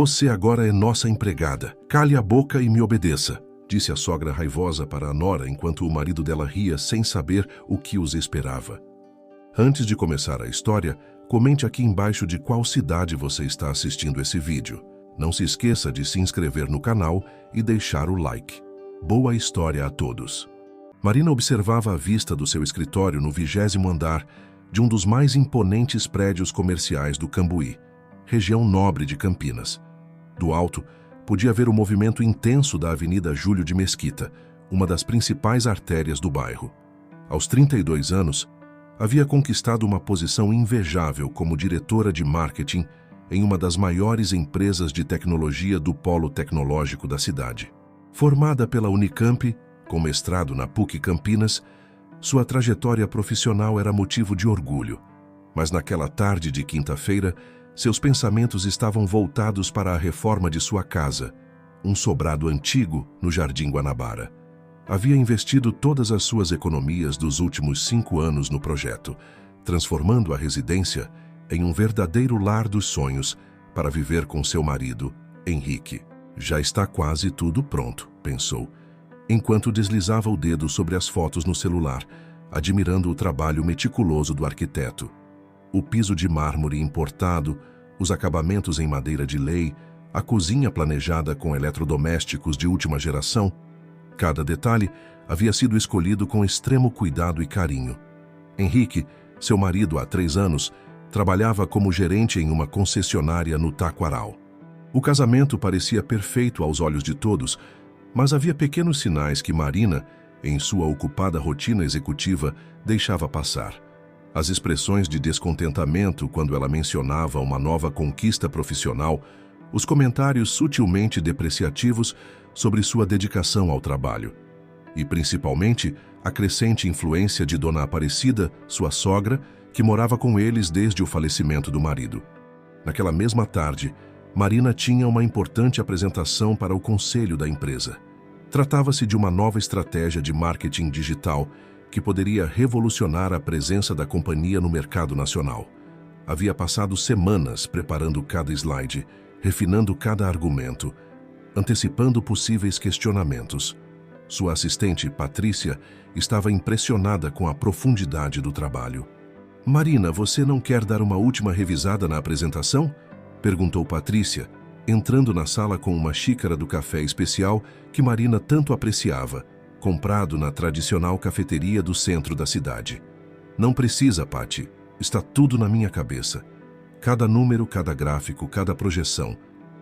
Você agora é nossa empregada. Cale a boca e me obedeça, disse a sogra raivosa para a nora enquanto o marido dela ria sem saber o que os esperava. Antes de começar a história, comente aqui embaixo de qual cidade você está assistindo esse vídeo. Não se esqueça de se inscrever no canal e deixar o like. Boa história a todos. Marina observava a vista do seu escritório no 20º andar de um dos mais imponentes prédios comerciais do Cambuí, região nobre de Campinas. Do alto, podia ver o movimento intenso da Avenida Júlio de Mesquita, uma das principais artérias do bairro. Aos 32 anos, havia conquistado uma posição invejável como diretora de marketing em uma das maiores empresas de tecnologia do polo tecnológico da cidade. Formada pela Unicamp, com mestrado na PUC Campinas, sua trajetória profissional era motivo de orgulho. Mas naquela tarde de quinta-feira, seus pensamentos estavam voltados para a reforma de sua casa, um sobrado antigo no Jardim Guanabara. Havia investido todas as suas economias dos últimos 5 anos no projeto, transformando a residência em um verdadeiro lar dos sonhos para viver com seu marido, Henrique. Já está quase tudo pronto, pensou, enquanto deslizava o dedo sobre as fotos no celular, admirando o trabalho meticuloso do arquiteto. O piso de mármore importado, os acabamentos em madeira de lei, a cozinha planejada com eletrodomésticos de última geração, cada detalhe havia sido escolhido com extremo cuidado e carinho. Henrique, seu marido há 3 anos, trabalhava como gerente em uma concessionária no Taquaral. O casamento parecia perfeito aos olhos de todos, mas havia pequenos sinais que Marina, em sua ocupada rotina executiva, deixava passar. As expressões de descontentamento quando ela mencionava uma nova conquista profissional, os comentários sutilmente depreciativos sobre sua dedicação ao trabalho. E, principalmente, a crescente influência de Dona Aparecida, sua sogra, que morava com eles desde o falecimento do marido. Naquela mesma tarde, Marina tinha uma importante apresentação para o conselho da empresa. Tratava-se de uma nova estratégia de marketing digital que poderia revolucionar a presença da companhia no mercado nacional. Havia passado semanas preparando cada slide, refinando cada argumento, antecipando possíveis questionamentos. Sua assistente, Patrícia, estava impressionada com a profundidade do trabalho. "Marina, você não quer dar uma última revisada na apresentação?" perguntou Patrícia, entrando na sala com uma xícara do café especial que Marina tanto apreciava, comprado na tradicional cafeteria do centro da cidade. "Não precisa, Pati. Está tudo na minha cabeça. Cada número, cada gráfico, cada projeção.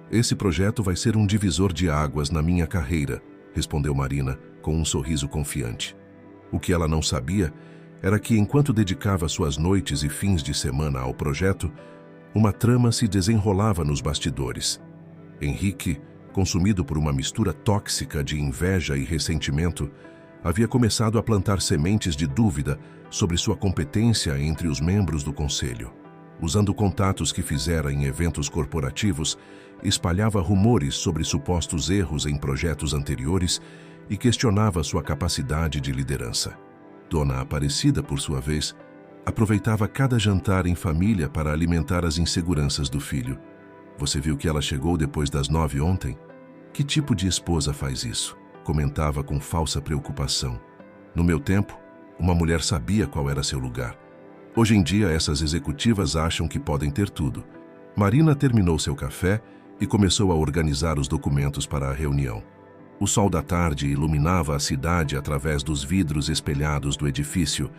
Esse projeto vai ser um divisor de águas na minha carreira", respondeu Marina com um sorriso confiante. O que ela não sabia era que, enquanto dedicava suas noites e fins de semana ao projeto, uma trama se desenrolava nos bastidores. Henrique, consumido por uma mistura tóxica de inveja e ressentimento, havia começado a plantar sementes de dúvida sobre sua competência entre os membros do conselho. Usando contatos que fizera em eventos corporativos, espalhava rumores sobre supostos erros em projetos anteriores e questionava sua capacidade de liderança. Dona Aparecida, por sua vez, aproveitava cada jantar em família para alimentar as inseguranças do filho. "Você viu que ela chegou depois das 9 ontem? Que tipo de esposa faz isso?" comentava com falsa preocupação. "No meu tempo, uma mulher sabia qual era seu lugar. Hoje em dia, essas executivas acham que podem ter tudo." Marina terminou seu café e começou a organizar os documentos para a reunião. O sol da tarde iluminava a cidade através dos vidros espelhados do edifício,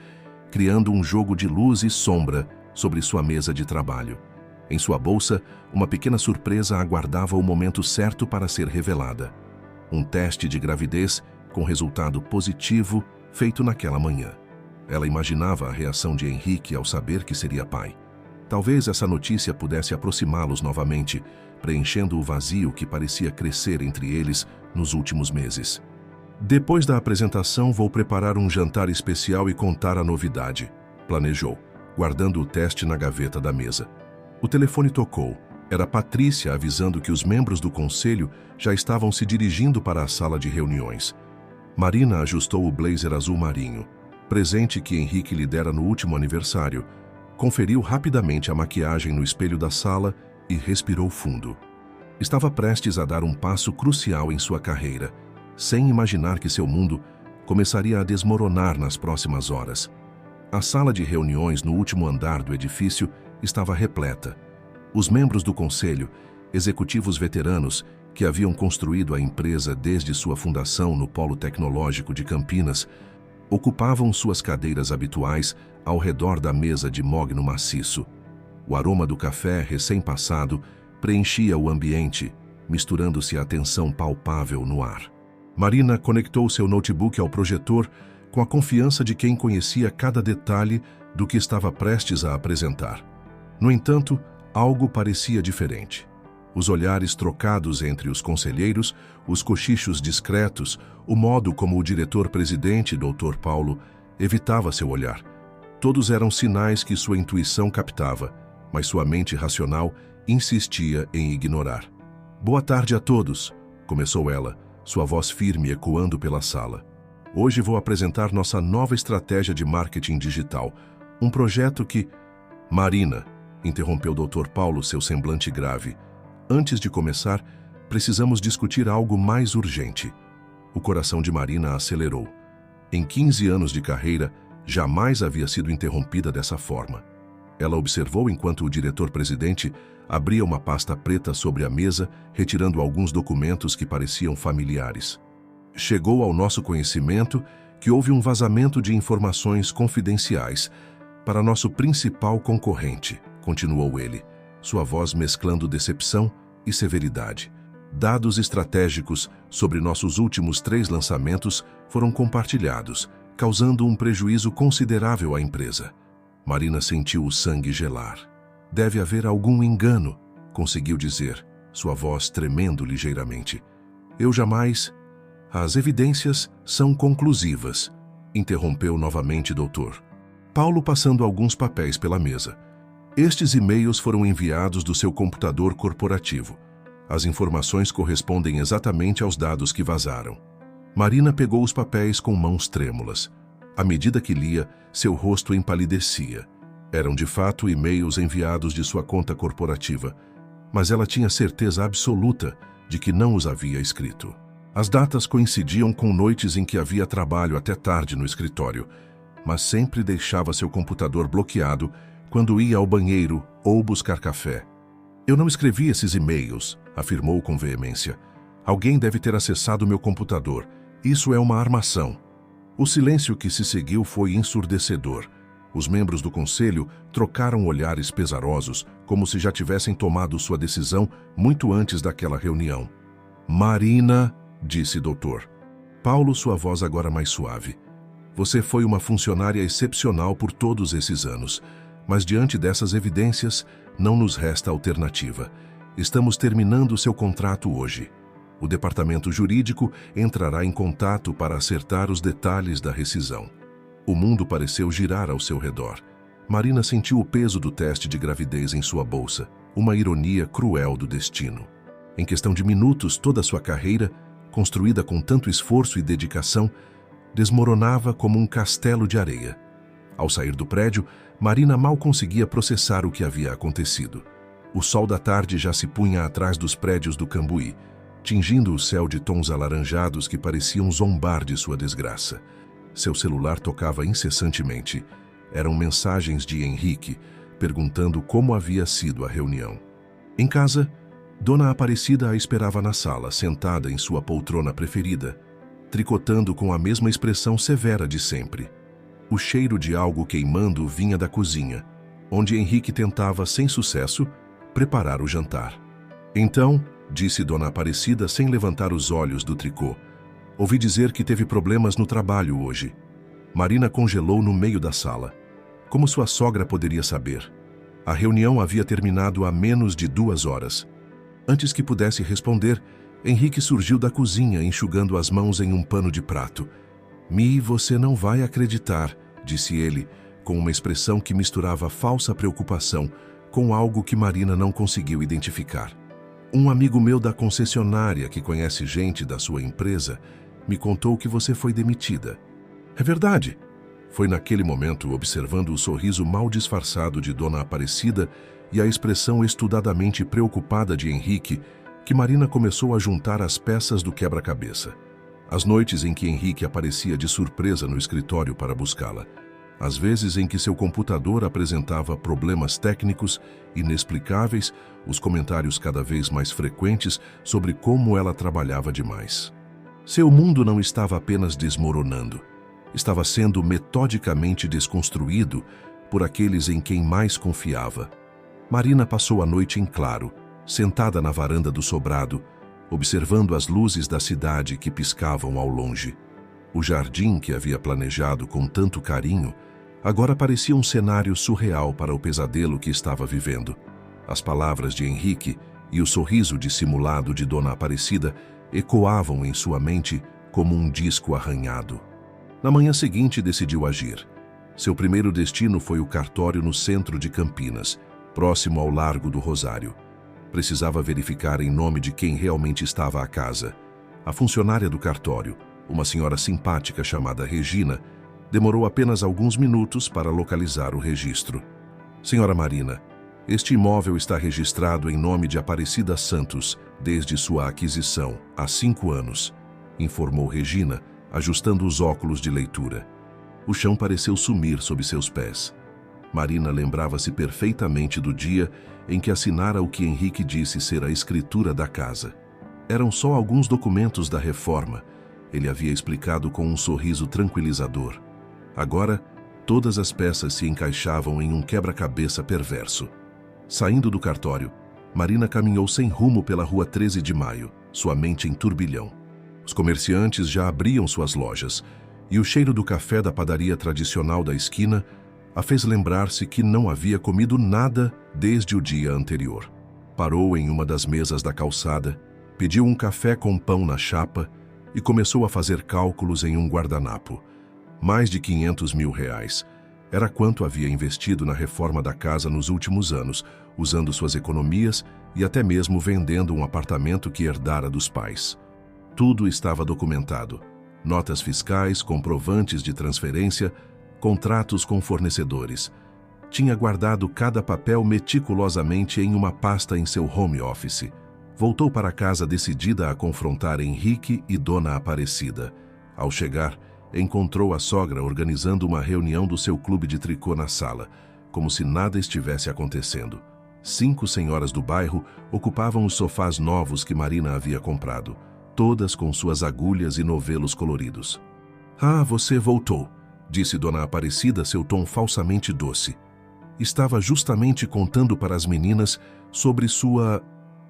criando um jogo de luz e sombra sobre sua mesa de trabalho. Em sua bolsa, uma pequena surpresa aguardava o momento certo para ser revelada. Um teste de gravidez com resultado positivo feito naquela manhã. Ela imaginava a reação de Henrique ao saber que seria pai. Talvez essa notícia pudesse aproximá-los novamente, preenchendo o vazio que parecia crescer entre eles nos últimos meses. "Depois da apresentação, vou preparar um jantar especial e contar a novidade", planejou, guardando o teste na gaveta da mesa. O telefone tocou. Era Patrícia avisando que os membros do conselho já estavam se dirigindo para a sala de reuniões. Marina ajustou o blazer azul marinho, presente que Henrique lhe dera no último aniversário, conferiu rapidamente a maquiagem no espelho da sala e respirou fundo. Estava prestes a dar um passo crucial em sua carreira, sem imaginar que seu mundo começaria a desmoronar nas próximas horas. A sala de reuniões no último andar do edifício estava repleta. Os membros do conselho, executivos veteranos que haviam construído a empresa desde sua fundação no Polo Tecnológico de Campinas, ocupavam suas cadeiras habituais ao redor da mesa de mogno maciço. O aroma do café recém-passado preenchia o ambiente, misturando-se à tensão palpável no ar. Marina conectou seu notebook ao projetor com a confiança de quem conhecia cada detalhe do que estava prestes a apresentar. No entanto, algo parecia diferente. Os olhares trocados entre os conselheiros, os cochichos discretos, o modo como o diretor-presidente, Dr. Paulo, evitava seu olhar. Todos eram sinais que sua intuição captava, mas sua mente racional insistia em ignorar. "Boa tarde a todos", começou ela, sua voz firme ecoando pela sala. "Hoje vou apresentar nossa nova estratégia de marketing digital, um projeto que..." "Marina", interrompeu Dr. Paulo, seu semblante grave. "Antes de começar, precisamos discutir algo mais urgente." O coração de Marina acelerou. Em 15 anos de carreira, jamais havia sido interrompida dessa forma. Ela observou enquanto o diretor-presidente abria uma pasta preta sobre a mesa, retirando alguns documentos que pareciam familiares. "Chegou ao nosso conhecimento que houve um vazamento de informações confidenciais para nosso principal concorrente", continuou ele, sua voz mesclando decepção e severidade. "Dados estratégicos sobre nossos últimos 3 lançamentos foram compartilhados, causando um prejuízo considerável à empresa." Marina sentiu o sangue gelar. "Deve haver algum engano", conseguiu dizer, sua voz tremendo ligeiramente. "Eu jamais..." "As evidências são conclusivas", interrompeu novamente o doutor. Paulo passando alguns papéis pela mesa. "Estes e-mails foram enviados do seu computador corporativo. As informações correspondem exatamente aos dados que vazaram." Marina pegou os papéis com mãos trêmulas. À medida que lia, seu rosto empalidecia. Eram de fato e-mails enviados de sua conta corporativa, mas ela tinha certeza absoluta de que não os havia escrito. As datas coincidiam com noites em que havia trabalho até tarde no escritório, mas sempre deixava seu computador bloqueado quando ia ao banheiro ou buscar café. "Eu não escrevi esses e-mails", afirmou com veemência. "Alguém deve ter acessado meu computador. Isso é uma armação." O silêncio que se seguiu foi ensurdecedor. Os membros do conselho trocaram olhares pesarosos, como se já tivessem tomado sua decisão muito antes daquela reunião. "Marina", disse doutor. Paulo, sua voz agora mais suave. "Você foi uma funcionária excepcional por todos esses anos, mas diante dessas evidências, não nos resta alternativa. Estamos terminando seu contrato hoje. O departamento jurídico entrará em contato para acertar os detalhes da rescisão." O mundo pareceu girar ao seu redor. Marina sentiu o peso do teste de gravidez em sua bolsa, uma ironia cruel do destino. Em questão de minutos, toda a sua carreira, construída com tanto esforço e dedicação, desmoronava como um castelo de areia. Ao sair do prédio, Marina mal conseguia processar o que havia acontecido. O sol da tarde já se punha atrás dos prédios do Cambuí, tingindo o céu de tons alaranjados que pareciam zombar de sua desgraça. Seu celular tocava incessantemente. Eram mensagens de Henrique, perguntando como havia sido a reunião. Em casa, Dona Aparecida a esperava na sala, sentada em sua poltrona preferida, tricotando com a mesma expressão severa de sempre. O cheiro de algo queimando vinha da cozinha, onde Henrique tentava, sem sucesso, preparar o jantar. "Então", disse Dona Aparecida sem levantar os olhos do tricô, "ouvi dizer que teve problemas no trabalho hoje." Marina congelou no meio da sala. Como sua sogra poderia saber? A reunião havia terminado há menos de 2 horas. Antes que pudesse responder, Henrique surgiu da cozinha, enxugando as mãos em um pano de prato. Você não vai acreditar", disse ele, com uma expressão que misturava falsa preocupação com algo que Marina não conseguiu identificar. "Um amigo meu da concessionária, que conhece gente da sua empresa, me contou que você foi demitida." "É verdade." Foi naquele momento, observando o sorriso mal disfarçado de Dona Aparecida e a expressão estudadamente preocupada de Henrique, que Marina começou a juntar as peças do quebra-cabeça. As noites em que Henrique aparecia de surpresa no escritório para buscá-la. As vezes em que seu computador apresentava problemas técnicos inexplicáveis, os comentários cada vez mais frequentes sobre como ela trabalhava demais. Seu mundo não estava apenas desmoronando, estava sendo metodicamente desconstruído por aqueles em quem mais confiava. Marina passou a noite em claro, sentada na varanda do sobrado, observando as luzes da cidade que piscavam ao longe. O jardim que havia planejado com tanto carinho agora parecia um cenário surreal para o pesadelo que estava vivendo. As palavras de Henrique e o sorriso dissimulado de Dona Aparecida ecoavam em sua mente como um disco arranhado. Na manhã seguinte decidiu agir. Seu primeiro destino foi o cartório no centro de Campinas, próximo ao Largo do Rosário. Precisava verificar em nome de quem realmente estava a casa. A funcionária do cartório, uma senhora simpática chamada Regina, demorou apenas alguns minutos para localizar o registro. Senhora Marina, este imóvel está registrado em nome de Aparecida Santos desde sua aquisição, há 5 anos, informou Regina, ajustando os óculos de leitura. O chão pareceu sumir sob seus pés. Marina lembrava-se perfeitamente do dia em que assinara o que Henrique disse ser a escritura da casa. Eram só alguns documentos da reforma, ele havia explicado com um sorriso tranquilizador. Agora, todas as peças se encaixavam em um quebra-cabeça perverso. Saindo do cartório, Marina caminhou sem rumo pela rua 13 de Maio, sua mente em turbilhão. Os comerciantes já abriam suas lojas, e o cheiro do café da padaria tradicional da esquina a fez lembrar-se que não havia comido nada desde o dia anterior. Parou em uma das mesas da calçada, pediu um café com pão na chapa e começou a fazer cálculos em um guardanapo. Mais de R$500 mil. Era quanto havia investido na reforma da casa nos últimos anos, usando suas economias e até mesmo vendendo um apartamento que herdara dos pais. Tudo estava documentado. Notas fiscais, comprovantes de transferência, contratos com fornecedores. Tinha guardado cada papel meticulosamente em uma pasta em seu home office. Voltou para casa decidida a confrontar Henrique e Dona Aparecida. Ao chegar, encontrou a sogra organizando uma reunião do seu clube de tricô na sala, como se nada estivesse acontecendo. 5 senhoras do bairro ocupavam os sofás novos que Marina havia comprado, todas com suas agulhas e novelos coloridos. "Ah, você voltou", disse Dona Aparecida, seu tom falsamente doce. Estava justamente contando para as meninas sobre sua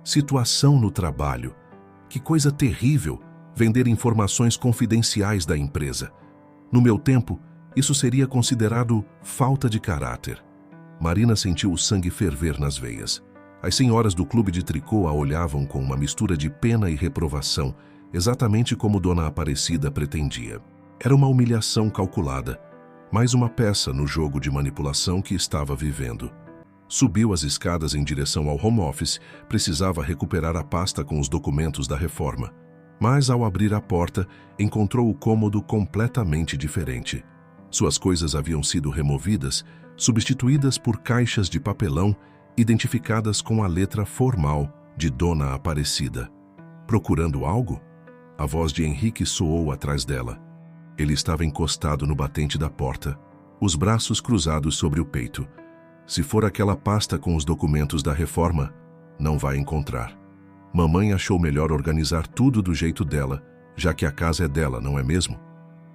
situação no trabalho. Que coisa terrível, vender informações confidenciais da empresa. No meu tempo, isso seria considerado falta de caráter. Marina sentiu o sangue ferver nas veias. As senhoras do clube de tricô a olhavam com uma mistura de pena e reprovação, exatamente como Dona Aparecida pretendia. Era uma humilhação calculada, mais uma peça no jogo de manipulação que estava vivendo. Subiu as escadas em direção ao home office, precisava recuperar a pasta com os documentos da reforma. Mas, ao abrir a porta, encontrou o cômodo completamente diferente. Suas coisas haviam sido removidas, substituídas por caixas de papelão identificadas com a letra formal de Dona Aparecida. Procurando algo? A voz de Henrique soou atrás dela. Ele estava encostado no batente da porta, os braços cruzados sobre o peito. Se for aquela pasta com os documentos da reforma, não vai encontrar. Mamãe achou melhor organizar tudo do jeito dela, já que a casa é dela, não é mesmo?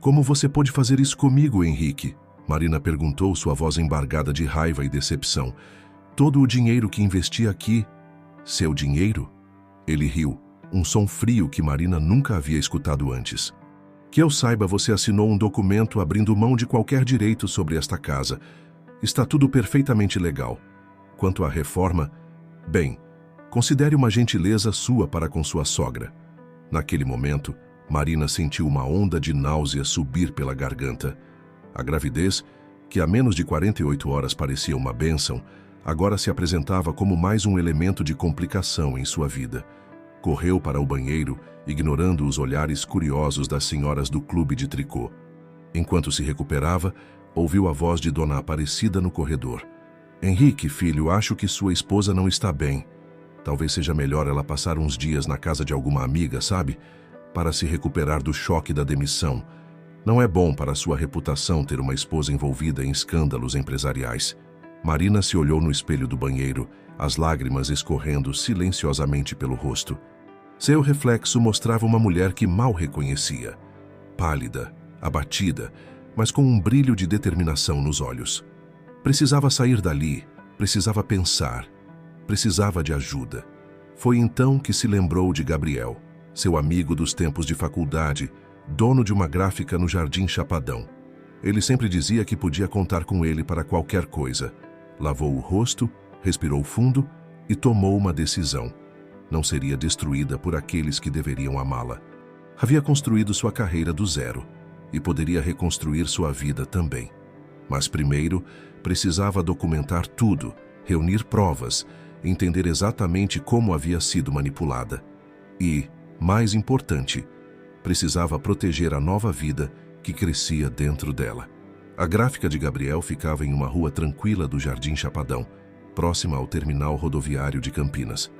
"Como você pôde fazer isso comigo, Henrique?" Marina perguntou, sua voz embargada de raiva e decepção. "Todo o dinheiro que investi aqui..." "Seu dinheiro?" Ele riu, um som frio que Marina nunca havia escutado antes. "Que eu saiba, você assinou um documento abrindo mão de qualquer direito sobre esta casa. Está tudo perfeitamente legal. Quanto à reforma, bem, considere uma gentileza sua para com sua sogra." Naquele momento, Marina sentiu uma onda de náusea subir pela garganta. A gravidez, que há menos de 48 horas parecia uma bênção, agora se apresentava como mais um elemento de complicação em sua vida. Correu para o banheiro, ignorando os olhares curiosos das senhoras do clube de tricô. Enquanto se recuperava, ouviu a voz de Dona Aparecida no corredor. "Henrique, filho, acho que sua esposa não está bem." Talvez seja melhor ela passar uns dias na casa de alguma amiga, sabe? Para se recuperar do choque da demissão. Não é bom para sua reputação ter uma esposa envolvida em escândalos empresariais. Marina se olhou no espelho do banheiro, as lágrimas escorrendo silenciosamente pelo rosto. Seu reflexo mostrava uma mulher que mal reconhecia. Pálida, abatida, mas com um brilho de determinação nos olhos. Precisava sair dali, precisava pensar, precisava de ajuda. Foi então que se lembrou de Gabriel, seu amigo dos tempos de faculdade, dono de uma gráfica no Jardim Chapadão. Ele sempre dizia que podia contar com ele para qualquer coisa. Lavou o rosto, respirou fundo e tomou uma decisão. Não seria destruída por aqueles que deveriam amá-la. Havia construído sua carreira do zero e poderia reconstruir sua vida também. Mas primeiro, precisava documentar tudo, reunir provas, entender exatamente como havia sido manipulada. E, mais importante, precisava proteger a nova vida que crescia dentro dela. A gráfica de Gabriel ficava em uma rua tranquila do Jardim Chapadão, próxima ao terminal rodoviário de Campinas.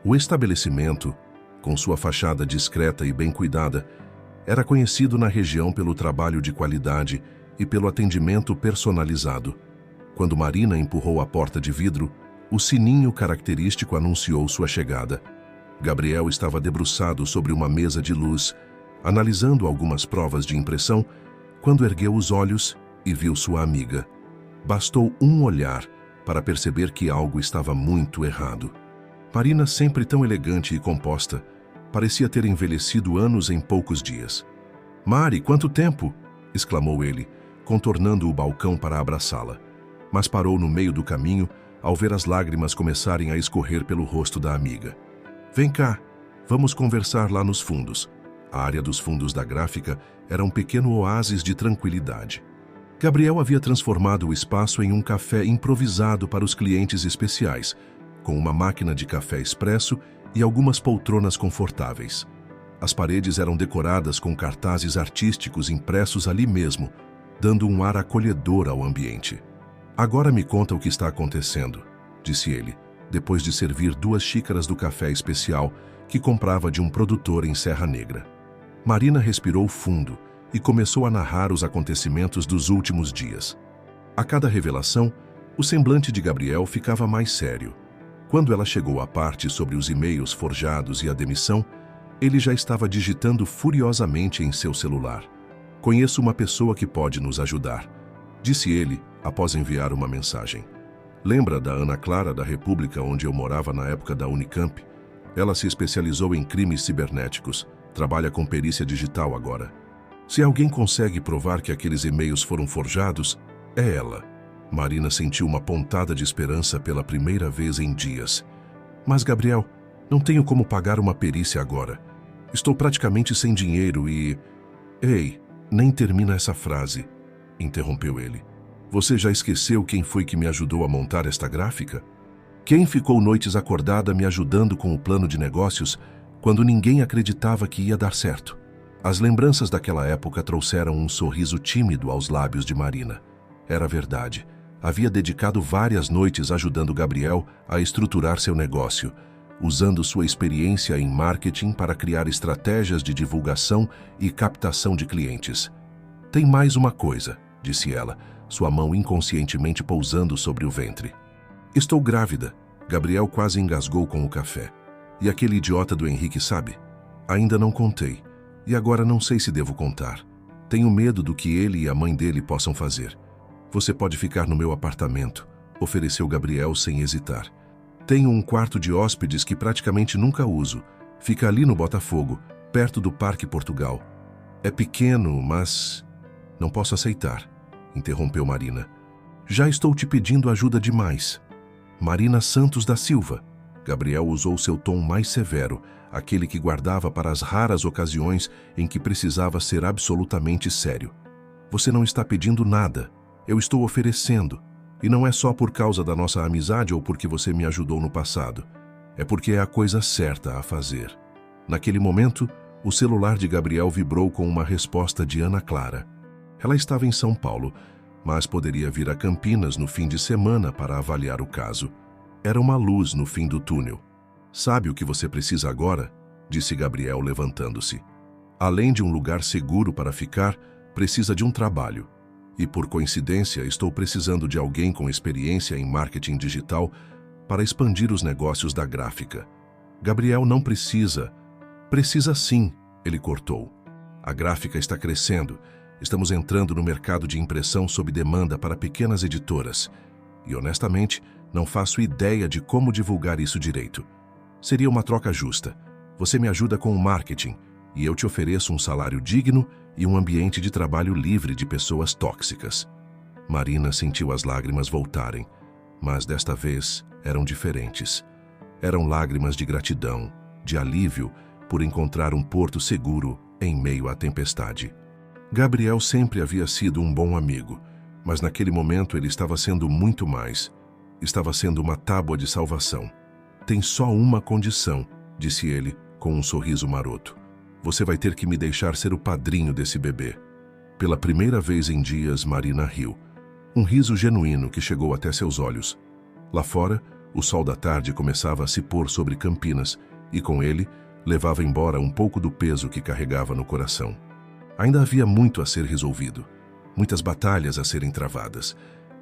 O estabelecimento, com sua fachada discreta e bem cuidada, era conhecido na região pelo trabalho de qualidade e pelo atendimento personalizado. Quando Marina empurrou a porta de vidro, o sininho característico anunciou sua chegada. Gabriel estava debruçado sobre uma mesa de luz, analisando algumas provas de impressão, quando ergueu os olhos e viu sua amiga. Bastou um olhar para perceber que algo estava muito errado. Marina, sempre tão elegante e composta, parecia ter envelhecido anos em poucos dias. "Mari, quanto tempo!" exclamou ele, contornando o balcão para abraçá-la. Mas parou no meio do caminho ao ver as lágrimas começarem a escorrer pelo rosto da amiga. "Vem cá, vamos conversar lá nos fundos." A área dos fundos da gráfica era um pequeno oásis de tranquilidade. Gabriel havia transformado o espaço em um café improvisado para os clientes especiais, com uma máquina de café expresso e algumas poltronas confortáveis. As paredes eram decoradas com cartazes artísticos impressos ali mesmo, dando um ar acolhedor ao ambiente. "Agora me conta o que está acontecendo", disse ele, depois de servir 2 xícaras do café especial que comprava de um produtor em Serra Negra. Marina respirou fundo e começou a narrar os acontecimentos dos últimos dias. A cada revelação, o semblante de Gabriel ficava mais sério. Quando ela chegou à parte sobre os e-mails forjados e a demissão, ele já estava digitando furiosamente em seu celular. "Conheço uma pessoa que pode nos ajudar", disse ele após enviar uma mensagem. "Lembra da Ana Clara da República, onde eu morava na época da Unicamp? Ela se especializou em crimes cibernéticos, trabalha com perícia digital agora. Se alguém consegue provar que aqueles e-mails foram forjados, é ela." Marina sentiu uma pontada de esperança pela primeira vez em dias. "Mas, Gabriel, não tenho como pagar uma perícia agora. Estou praticamente sem dinheiro e..." "Ei, nem termina essa frase", interrompeu ele. "Você já esqueceu quem foi que me ajudou a montar esta gráfica? Quem ficou noites acordada me ajudando com o plano de negócios quando ninguém acreditava que ia dar certo?" As lembranças daquela época trouxeram um sorriso tímido aos lábios de Marina. Era verdade. Havia dedicado várias noites ajudando Gabriel a estruturar seu negócio, usando sua experiência em marketing para criar estratégias de divulgação e captação de clientes. "Tem mais uma coisa", disse ela, sua mão inconscientemente pousando sobre o ventre. "Estou grávida." Gabriel quase engasgou com o café. "E aquele idiota do Henrique sabe? Ainda não contei. E agora não sei se devo contar. Tenho medo do que ele e a mãe dele possam fazer." "Você pode ficar no meu apartamento", ofereceu Gabriel sem hesitar. "Tenho um quarto de hóspedes que praticamente nunca uso. Fica ali no Botafogo, perto do Parque Portugal. É pequeno, mas..." "Não posso aceitar", interrompeu Marina. "Já estou te pedindo ajuda demais." "Marina Santos da Silva." Gabriel usou seu tom mais severo, aquele que guardava para as raras ocasiões em que precisava ser absolutamente sério. "Você não está pedindo nada. Eu estou oferecendo. E não é só por causa da nossa amizade ou porque você me ajudou no passado. É porque é a coisa certa a fazer." Naquele momento, o celular de Gabriel vibrou com uma resposta de Ana Clara. Ela estava em São Paulo, mas poderia vir a Campinas no fim de semana para avaliar o caso. Era uma luz no fim do túnel. Sabe o que você precisa agora? Disse Gabriel, levantando-se. Além de um lugar seguro para ficar, precisa de um trabalho. E por coincidência, estou precisando de alguém com experiência em marketing digital para expandir os negócios da gráfica. Gabriel não precisa. Precisa sim, ele cortou. A gráfica está crescendo. Estamos entrando no mercado de impressão sob demanda para pequenas editoras. E honestamente, não faço ideia de como divulgar isso direito. Seria uma troca justa. Você me ajuda com o marketing e eu te ofereço um salário digno e um ambiente de trabalho livre de pessoas tóxicas. Marina sentiu as lágrimas voltarem, mas desta vez eram diferentes. Eram lágrimas de gratidão, de alívio por encontrar um porto seguro em meio à tempestade. Gabriel sempre havia sido um bom amigo, mas naquele momento ele estava sendo muito mais. Estava sendo uma tábua de salvação. Tem só uma condição, disse ele com um sorriso maroto. Você vai ter que me deixar ser o padrinho desse bebê. Pela primeira vez em dias, Marina riu. Um riso genuíno que chegou até seus olhos. Lá fora, o sol da tarde começava a se pôr sobre Campinas e, com ele, levava embora um pouco do peso que carregava no coração. Ainda havia muito a ser resolvido, muitas batalhas a serem travadas,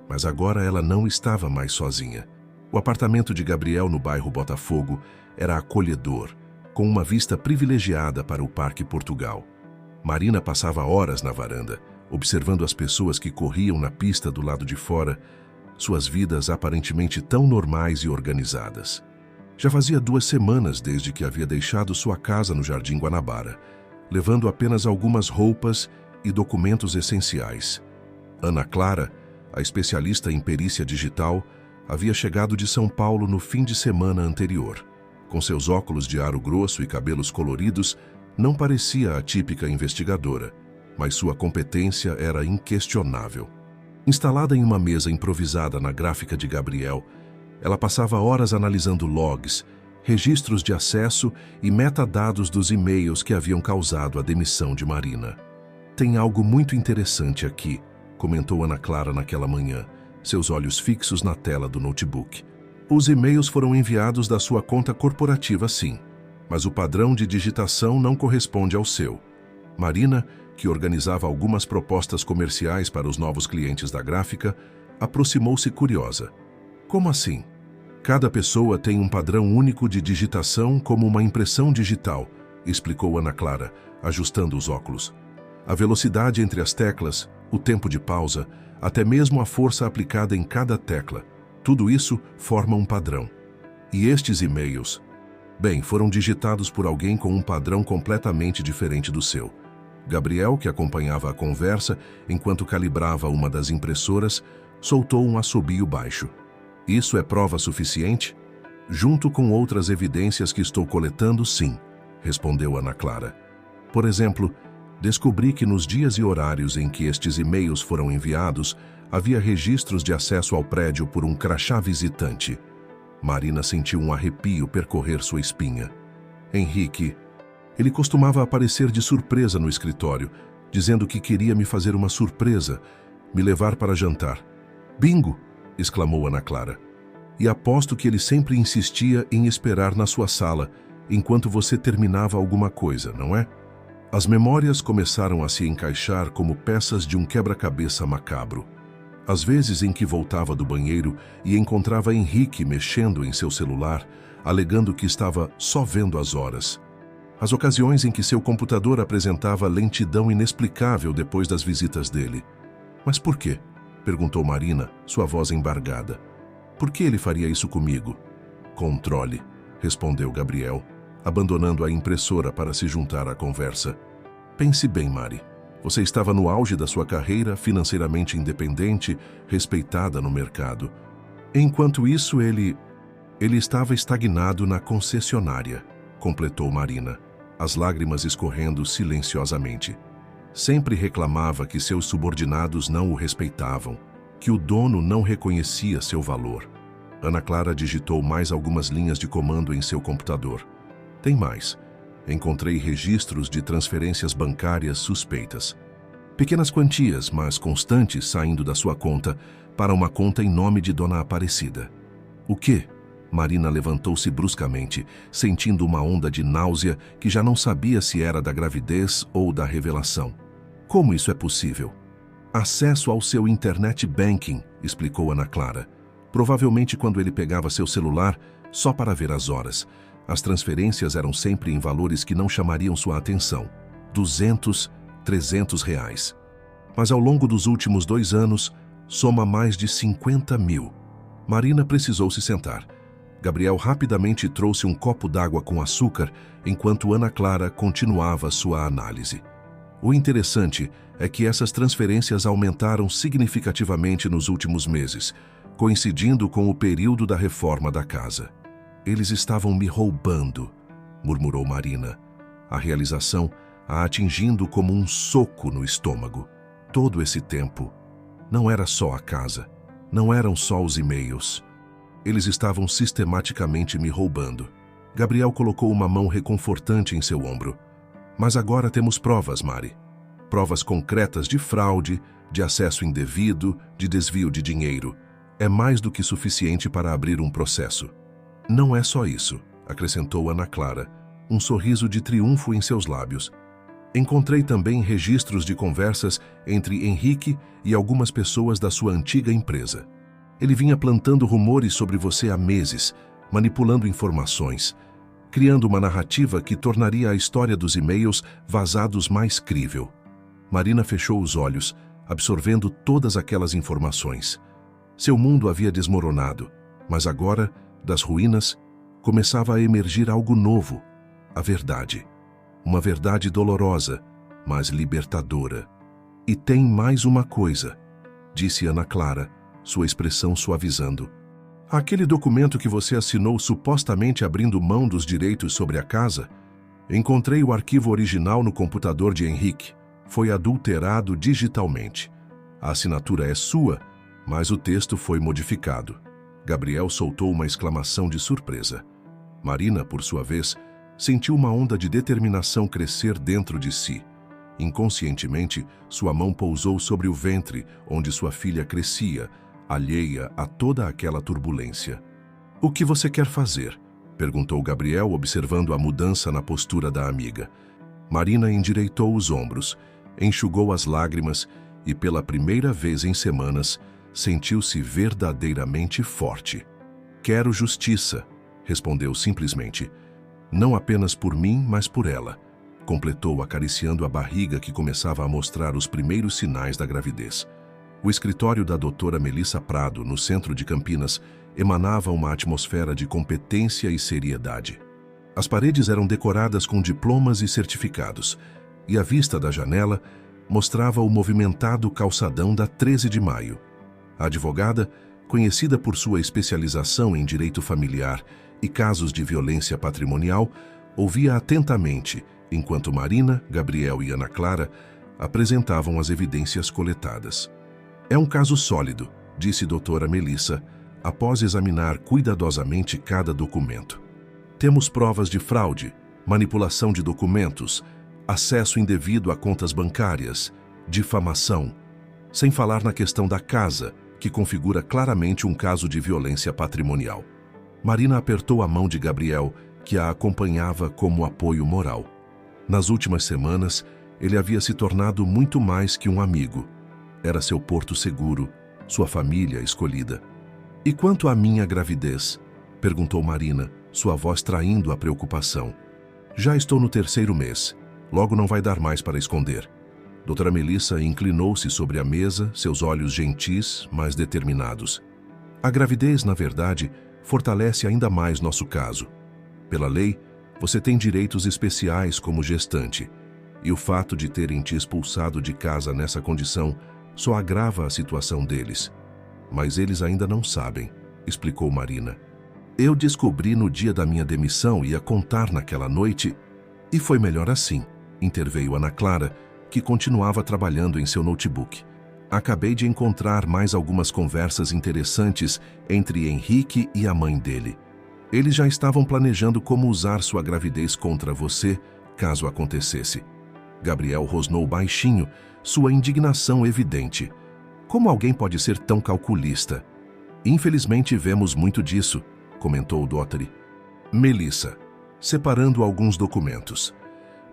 mas agora ela não estava mais sozinha. O apartamento de Gabriel no bairro Botafogo era acolhedor, com uma vista privilegiada para o Parque Portugal. Marina passava horas na varanda, observando as pessoas que corriam na pista do lado de fora, suas vidas aparentemente tão normais e organizadas. Já fazia 2 semanas desde que havia deixado sua casa no Jardim Guanabara, levando apenas algumas roupas e documentos essenciais. Ana Clara, a especialista em perícia digital, havia chegado de São Paulo no fim de semana anterior. Com seus óculos de aro grosso e cabelos coloridos, não parecia a típica investigadora, mas sua competência era inquestionável. Instalada em uma mesa improvisada na gráfica de Gabriel, ela passava horas analisando logs, registros de acesso e metadados dos e-mails que haviam causado a demissão de Marina. Tem algo muito interessante aqui, comentou Ana Clara naquela manhã, seus olhos fixos na tela do notebook. Os e-mails foram enviados da sua conta corporativa, sim, mas o padrão de digitação não corresponde ao seu. Marina, que organizava algumas propostas comerciais para os novos clientes da gráfica, aproximou-se curiosa. Como assim? Cada pessoa tem um padrão único de digitação como uma impressão digital, explicou Ana Clara, ajustando os óculos. A velocidade entre as teclas, o tempo de pausa, até mesmo a força aplicada em cada tecla, tudo isso forma um padrão. E estes e-mails, bem, foram digitados por alguém com um padrão completamente diferente do seu. Gabriel, que acompanhava a conversa enquanto calibrava uma das impressoras, soltou um assobio baixo. Isso é prova suficiente? Junto com outras evidências que estou coletando, sim, respondeu Ana Clara. Por exemplo, descobri que nos dias e horários em que estes e-mails foram enviados, havia registros de acesso ao prédio por um crachá visitante. Marina sentiu um arrepio percorrer sua espinha. Henrique, ele costumava aparecer de surpresa no escritório, dizendo que queria me fazer uma surpresa, me levar para jantar. Bingo! Exclamou Ana Clara. E aposto que ele sempre insistia em esperar na sua sala, enquanto você terminava alguma coisa, não é? As memórias começaram a se encaixar como peças de um quebra-cabeça macabro. Às vezes em que voltava do banheiro e encontrava Henrique mexendo em seu celular, alegando que estava só vendo as horas. As ocasiões em que seu computador apresentava lentidão inexplicável depois das visitas dele. Mas por quê? Perguntou Marina, sua voz embargada. Por que ele faria isso comigo? Controle, respondeu Gabriel, abandonando a impressora para se juntar à conversa. Pense bem, Mari. Você estava no auge da sua carreira, financeiramente independente, respeitada no mercado. Enquanto isso, ele estava estagnado na concessionária, completou Marina, as lágrimas escorrendo silenciosamente. Sempre reclamava que seus subordinados não o respeitavam, que o dono não reconhecia seu valor. Ana Clara digitou mais algumas linhas de comando em seu computador. Tem mais. Encontrei registros de transferências bancárias suspeitas. Pequenas quantias, mas constantes, saindo da sua conta para uma conta em nome de Dona Aparecida. O quê? Marina levantou-se bruscamente, sentindo uma onda de náusea que já não sabia se era da gravidez ou da revelação. Como isso é possível? Acesso ao seu internet banking, explicou Ana Clara. Provavelmente quando ele pegava seu celular só para ver as horas. As transferências eram sempre em valores que não chamariam sua atenção. 200, 300 reais. Mas ao longo dos últimos 2 anos, soma mais de 50 mil. Marina precisou se sentar. Gabriel rapidamente trouxe um copo d'água com açúcar, enquanto Ana Clara continuava sua análise. O interessante é que essas transferências aumentaram significativamente nos últimos meses, coincidindo com o período da reforma da casa. Eles estavam me roubando, murmurou Marina, a realização a atingindo como um soco no estômago. Todo esse tempo, não era só a casa, não eram só os e-mails. Eles estavam sistematicamente me roubando. Gabriel colocou uma mão reconfortante em seu ombro. Mas agora temos provas, Mari. Provas concretas de fraude, de acesso indevido, de desvio de dinheiro. É mais do que suficiente para abrir um processo. Não é só isso, acrescentou Ana Clara, um sorriso de triunfo em seus lábios. Encontrei também registros de conversas entre Henrique e algumas pessoas da sua antiga empresa. Ele vinha plantando rumores sobre você há meses, manipulando informações, criando uma narrativa que tornaria a história dos e-mails vazados mais crível. Marina fechou os olhos, absorvendo todas aquelas informações. Seu mundo havia desmoronado, mas agora, das ruínas, começava a emergir algo novo, a verdade. Uma verdade dolorosa, mas libertadora. E tem mais uma coisa, disse Ana Clara, sua expressão suavizando. Aquele documento que você assinou supostamente abrindo mão dos direitos sobre a casa, encontrei o arquivo original no computador de Henrique. Foi adulterado digitalmente. A assinatura é sua, mas o texto foi modificado. Gabriel soltou uma exclamação de surpresa. Marina, por sua vez, sentiu uma onda de determinação crescer dentro de si. Inconscientemente, sua mão pousou sobre o ventre, onde sua filha crescia, alheia a toda aquela turbulência. "O que você quer fazer?" perguntou Gabriel, observando a mudança na postura da amiga. Marina endireitou os ombros, enxugou as lágrimas e, pela primeira vez em semanas, sentiu-se verdadeiramente forte. "Quero justiça", respondeu simplesmente. "Não apenas por mim, mas por ela", completou acariciando a barriga que começava a mostrar os primeiros sinais da gravidez. O escritório da doutora Melissa Prado, no centro de Campinas, emanava uma atmosfera de competência e seriedade. As paredes eram decoradas com diplomas e certificados, e a vista da janela mostrava o movimentado calçadão da 13 de maio. A advogada, conhecida por sua especialização em direito familiar e casos de violência patrimonial, ouvia atentamente, enquanto Marina, Gabriel e Ana Clara apresentavam as evidências coletadas. "É um caso sólido", disse doutora Melissa, após examinar cuidadosamente cada documento. "Temos provas de fraude, manipulação de documentos, acesso indevido a contas bancárias, difamação, sem falar na questão da casa, que configura claramente um caso de violência patrimonial." Marina apertou a mão de Gabriel, que a acompanhava como apoio moral. Nas últimas semanas, ele havia se tornado muito mais que um amigo. Era seu porto seguro, sua família escolhida. "E quanto à minha gravidez?" perguntou Marina, sua voz traindo a preocupação. "Já estou no 3º mês. Logo não vai dar mais para esconder." Doutora Melissa inclinou-se sobre a mesa, seus olhos gentis, mas determinados. "A gravidez, na verdade, fortalece ainda mais nosso caso. Pela lei, você tem direitos especiais como gestante, e o fato de terem te expulsado de casa nessa condição só agrava a situação deles. Mas eles ainda não sabem", explicou Marina. "Eu descobri no dia da minha demissão e ia contar naquela noite, e foi melhor assim", interveio Ana Clara, que continuava trabalhando em seu notebook. "Acabei de encontrar mais algumas conversas interessantes entre Henrique e a mãe dele. Eles já estavam planejando como usar sua gravidez contra você, caso acontecesse." Gabriel rosnou baixinho, sua indignação evidente. Como alguém pode ser tão calculista? "Infelizmente vemos muito disso", comentou Dottore. Melissa, separando alguns documentos.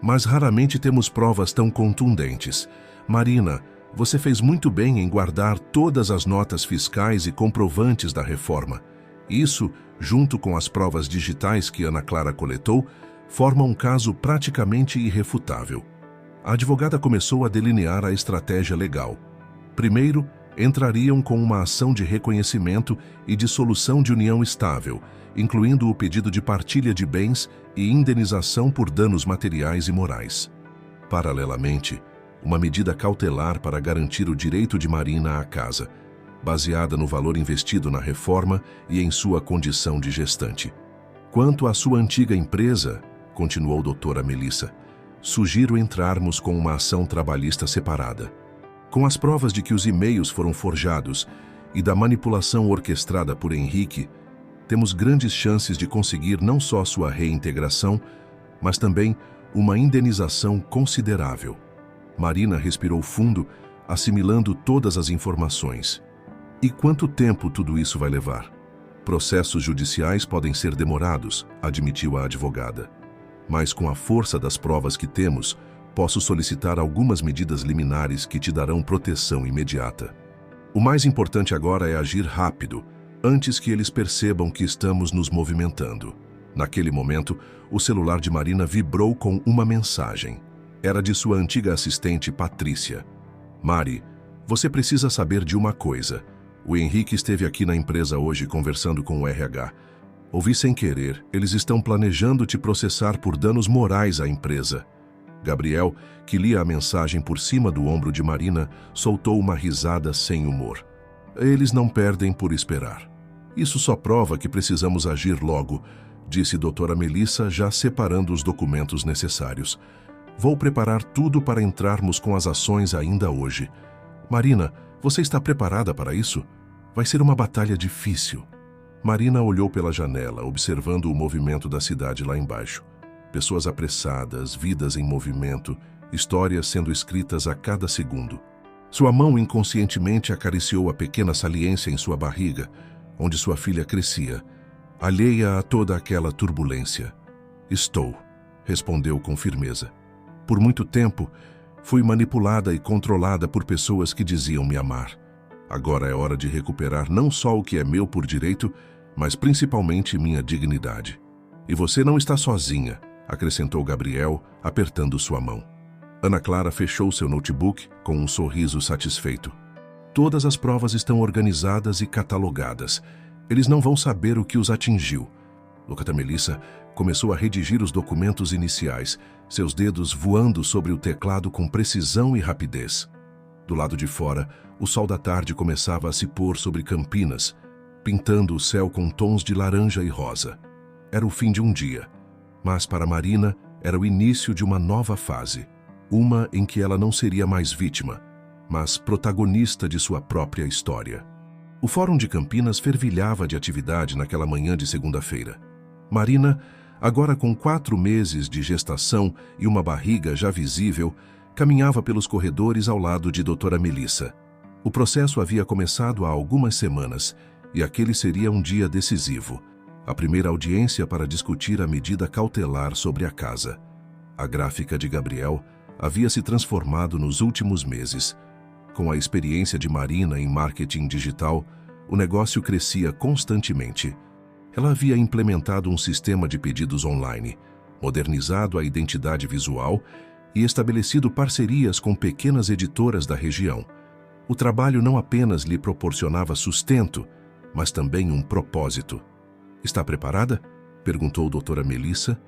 Mas raramente temos provas tão contundentes. Marina, você fez muito bem em guardar todas as notas fiscais e comprovantes da reforma. Isso, junto com as provas digitais que Ana Clara coletou, forma um caso praticamente irrefutável. A advogada começou a delinear a estratégia legal. Primeiro, entrariam com uma ação de reconhecimento e dissolução de união estável, incluindo o pedido de partilha de bens e indenização por danos materiais e morais. Paralelamente, uma medida cautelar para garantir o direito de Marina à casa, baseada no valor investido na reforma e em sua condição de gestante. Quanto à sua antiga empresa, continuou doutora Melissa, sugiro entrarmos com uma ação trabalhista separada. Com as provas de que os e-mails foram forjados e da manipulação orquestrada por Henrique, temos grandes chances de conseguir não só sua reintegração, mas também uma indenização considerável. Marina respirou fundo, assimilando todas as informações. E quanto tempo tudo isso vai levar? Processos judiciais podem ser demorados, admitiu a advogada. Mas com a força das provas que temos, posso solicitar algumas medidas liminares que te darão proteção imediata. O mais importante agora é agir rápido, antes que eles percebam que estamos nos movimentando. Naquele momento, o celular de Marina vibrou com uma mensagem. Era de sua antiga assistente, Patrícia. Mari, você precisa saber de uma coisa. O Henrique esteve aqui na empresa hoje conversando com o RH. Ouvi sem querer, eles estão planejando te processar por danos morais à empresa. Gabriel, que lia a mensagem por cima do ombro de Marina, soltou uma risada sem humor. Eles não perdem por esperar. Isso só prova que precisamos agir logo, disse doutora Melissa, já separando os documentos necessários. Vou preparar tudo para entrarmos com as ações ainda hoje. Marina, você está preparada para isso? Vai ser uma batalha difícil. Marina olhou pela janela, observando o movimento da cidade lá embaixo. Pessoas apressadas, vidas em movimento, histórias sendo escritas a cada segundo. Sua mão inconscientemente acariciou a pequena saliência em sua barriga, onde sua filha crescia, alheia a toda aquela turbulência. Estou, respondeu com firmeza. Por muito tempo, fui manipulada e controlada por pessoas que diziam me amar. Agora é hora de recuperar não só o que é meu por direito, mas principalmente minha dignidade. E você não está sozinha, acrescentou Gabriel, apertando sua mão. Ana Clara fechou seu notebook com um sorriso satisfeito. Todas as provas estão organizadas e catalogadas. Eles não vão saber o que os atingiu. Doutora Melissa começou a redigir os documentos iniciais, seus dedos voando sobre o teclado com precisão e rapidez. Do lado de fora, o sol da tarde começava a se pôr sobre Campinas, pintando o céu com tons de laranja e rosa. Era o fim de um dia, mas para Marina era o início de uma nova fase, uma em que ela não seria mais vítima, mas protagonista de sua própria história. O Fórum de Campinas fervilhava de atividade naquela manhã de segunda-feira. Marina, agora com 4 meses de gestação e uma barriga já visível, caminhava pelos corredores ao lado de doutora Melissa. O processo havia começado há algumas semanas e aquele seria um dia decisivo, a primeira audiência para discutir a medida cautelar sobre a casa. A gráfica de Gabriel havia se transformado nos últimos meses. Com a experiência de Marina em marketing digital, o negócio crescia constantemente. Ela havia implementado um sistema de pedidos online, modernizado a identidade visual e estabelecido parcerias com pequenas editoras da região. O trabalho não apenas lhe proporcionava sustento, mas também um propósito. Está preparada? Perguntou doutora Melissa,